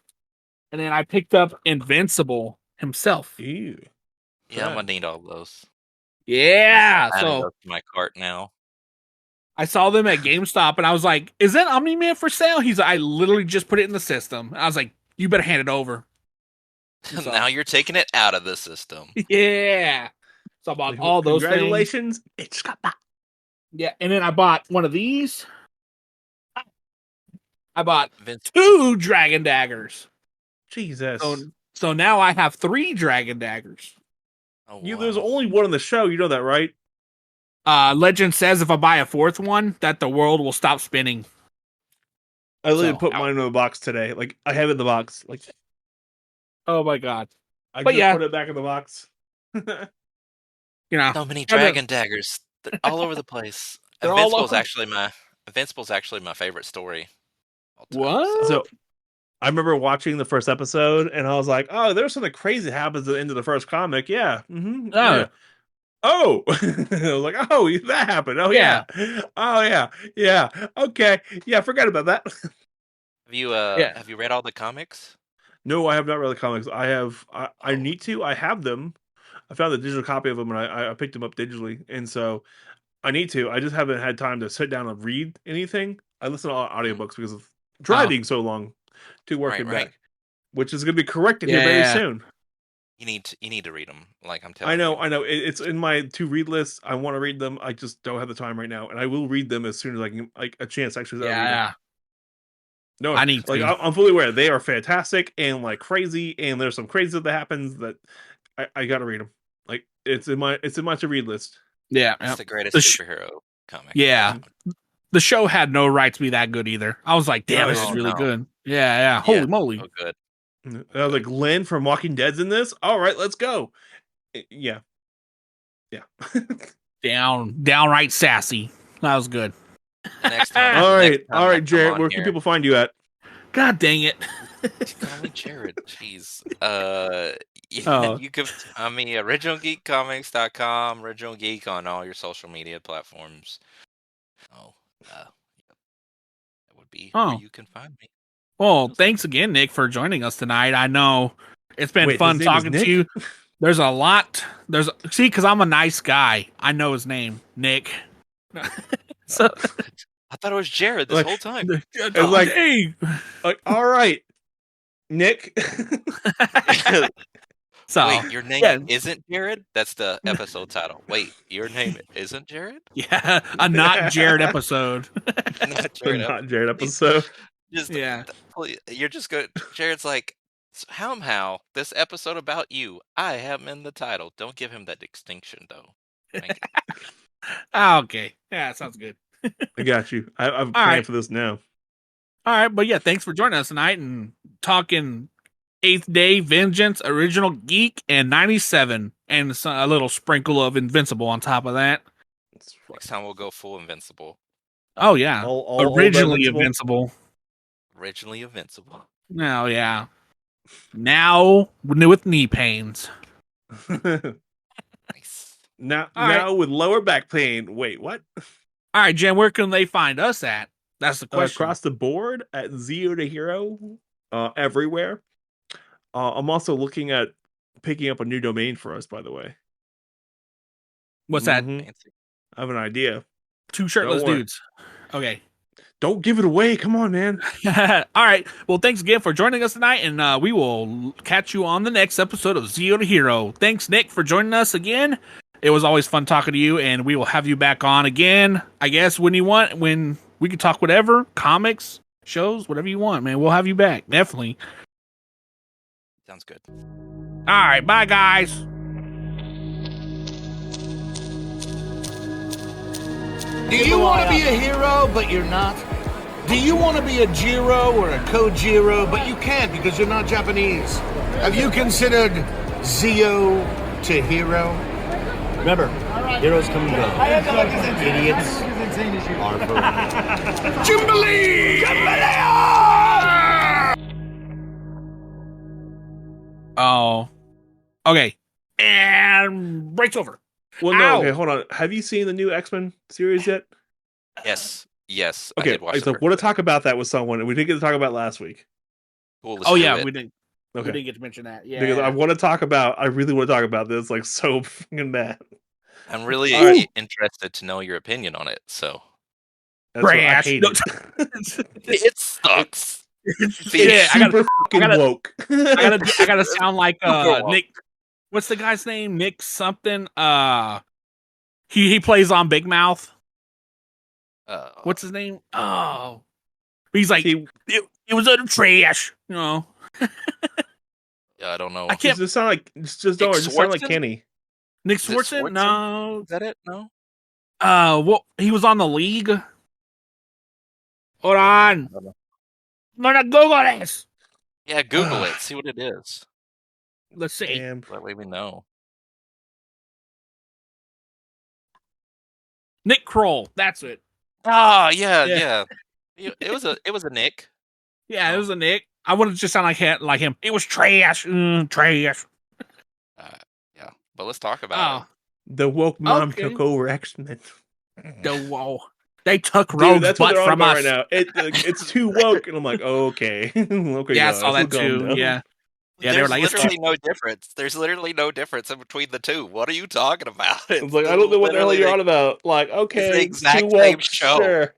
then I picked up Invincible himself. Ew. Yeah, I'm gonna need all those. Yeah. So my cart now. I saw them at GameStop and I was like, is that Omni-Man for sale? He's like, I literally just put it in the system. I was like, you better hand it over. So, now you're taking it out of the system. Yeah. So I bought all those Congratulations. things. It's got that. Yeah. And then I bought one of these. I bought 2 Dragon Daggers. Jesus. So now I have 3 Dragon Daggers. Oh, There's only one on the show. You know that, right? Legend says if I buy a 4th one, that the world will stop spinning. I literally put mine in the box today. Like I have it in the box. Like, oh my God! I just put it back in the box. You know, so many Dragon Daggers. They're all over the place. Invincible's actually my favorite story. What? So I remember watching the first episode, and I was like, "Oh, there's something crazy that happens at the end of the first comic." Yeah. Yeah. Oh, I was like, "Oh, that happened. Oh Yeah. yeah. Oh yeah. Yeah. Okay. Yeah, forgot about that." Have you read all the comics? No, I have not read the comics. I need to. I have them. I found the digital copy of them, and I picked them up digitally, and so I need to. I just haven't had time to sit down and read anything. I listen to a lot of Mhm. audiobooks because of driving so long to work and Right. back, which is going to be corrected here very Yeah. soon. You need to read them. Like I'm I telling know, you. I know. It's in my to read list. I want to read them. I just don't have the time right now, and I will read them as soon as I can, like a chance to actually read them. Yeah. No, I need like to. I'm fully aware they are fantastic and like crazy, and there's some crazy that happens that I got to read them. Like it's in my to read list. Yeah. It's the greatest The superhero comic. Yeah. The show had no right to be that good either. I was like, damn, No, this is yeah. really no. good. Yeah. Holy moly. So good. I was like, Len from Walking Dead's in this. All right, let's go. Yeah. Downright sassy. That was good. The next time. All the right, next time all I right, come Jared. on Where can here- people find you at? God dang it. Call me Jared. Jeez. Oh. You can find me originalgeekcomics.com, Original Geek on all your social media platforms. That would be where you can find me. Well, thanks again, Nick, for joining us tonight. I know it's been Wait, fun his name is talking Nick? to you. There's a lot. See, because I'm a nice guy. I know his name, Nick. So I thought it was Jared this whole time. It's like, hey. All right, Nick. So Wait, your name isn't Jared? That's the episode title. Wait, your name isn't Jared? Yeah, a not Jared episode. Not Jared. Not Jared episode. You're just good. Jared's like, somehow this episode about you, I have him in the title. Don't give him that distinction, though. Thank you. Okay. Yeah, sounds good. I got you. I'm All paying right. for this now. All right, but yeah, thanks for joining us tonight and talking Eighth Day, Vengeance, Original Geek, and 97, and a little sprinkle of Invincible on top of that. Next time we'll go full Invincible. Oh yeah, all originally Invincible? Originally Invincible. Oh yeah. Now with knee pains. Nice. Now with lower back pain. Wait, what? All right, Jen, where can they find us at? That's the question. Across the board at Zero to Hero, everywhere. I'm also looking at picking up a new domain for us, by the way. What's that? I have an idea. Two shirtless Don't worry. dudes. Okay. Don't give it away. Come on, man. All right. Well, thanks again for joining us tonight, and we will catch you on the next episode of Zero to Hero. Thanks, Nick, for joining us again. It was always fun talking to you, and we will have you back on again, I guess, when you want, when we can talk whatever, comics, shows, whatever you want, man. We'll have you back, definitely. Sounds good. All right. Bye, guys. Do you want to be a hero, but you're not? Do you want to be a Jiro or a Kojiro, but you can't because you're not Japanese? Have you considered Zio to Hero? Remember, heroes come and go. Idiots are forever. Jimbalee! Oh. Okay. And breaks over. Well, no, Ow. okay, hold on. Have you seen the new X-Men series yet? Yes. I Okay, did watch so I want to talk about that with someone, and we didn't get to talk about it last week. Cool, Oh, yeah, it. we didn't. Okay. We didn't get to mention that. Yeah. Because I really want to talk about this, like, so fucking bad. I'm really All right. interested to know your opinion on it. So That's what I Brash. hate No, it. it sucks. It's Yeah, super fucking woke. I gotta sound like woke. Nick. What's the guy's name? Nick something. He plays on Big Mouth. What's his name? Oh, he's like it was utter trash. You know. Yeah, I don't know. I can't. Just sound like just sound like Kenny. Nick Is it Swartzen? No. Is that it? No. Well, he was on the League. Hold on. I'm gonna Google this. Yeah, Google it. See what it is. Let's see. That way we know. Nick Kroll. That's it. Ah, yeah. It was a Nick. Yeah, it was a Nick. I wanted to just sound like him. It was trash. Trash. Yeah, but let's talk about The woke mom Okay. took over X-Men. Whoa. They took Dude, Rogue's that's what butt they're on from about us. right now. It's too woke, and I'm like, okay, okay. Yeah, I guys, saw that let's calm too. down. Yeah. Yeah, they were There's like, it's literally no difference. There's literally no difference in between the two. What are you talking about? It's like I don't know what the hell literally you're on about. Like, It's the okay, it's too exact same woke, show. sure.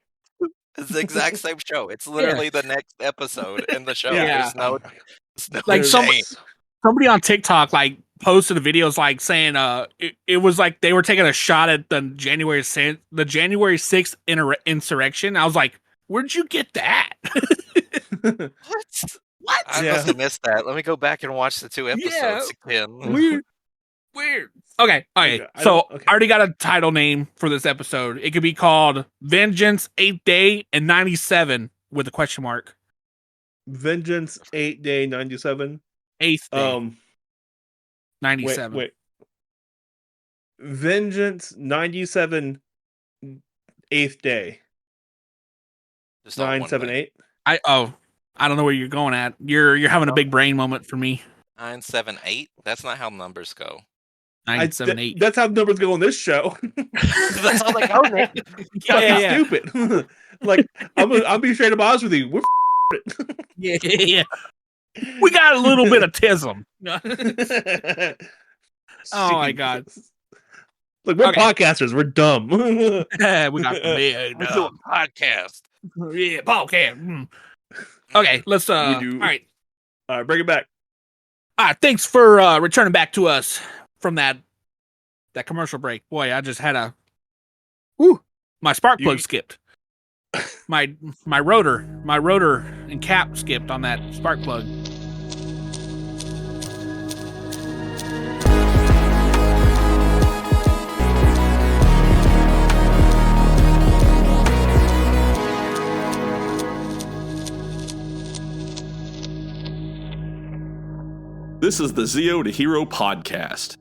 It's the exact same show. It's literally the next episode in the show. Yeah. There's no like change. somebody on TikTok like posted a videos like saying it was like they were taking a shot at the January 6th insurrection. I was like, where'd you get that? What? I must have missed that. Let me go back and watch the 2 episodes again. Weird. Okay. I already got a title name for this episode. It could be called Vengeance 8th Day and 97 with a question mark. Vengeance 8 Day 97. 8th Day 97. Wait. Vengeance 97 8th Day. Just on one 978. I don't know where you're going at. You're having a big brain moment for me. 978. That's not how numbers go. 978. That's how numbers go on this show. That's how they go, Nick. Fucking stupid. Like I'm being straight up honest with you. We're Yeah. We got a little bit of tism. Oh my god. Look, we're podcasters. We're dumb. We got big podcast. Yeah, podcast. Okay, let's all right. All right, bring it back. All right, thanks for returning back to us from that commercial break. Boy, I just had my spark plug skipped. My rotor and cap skipped on that spark plug. This is the Zio to Hero podcast.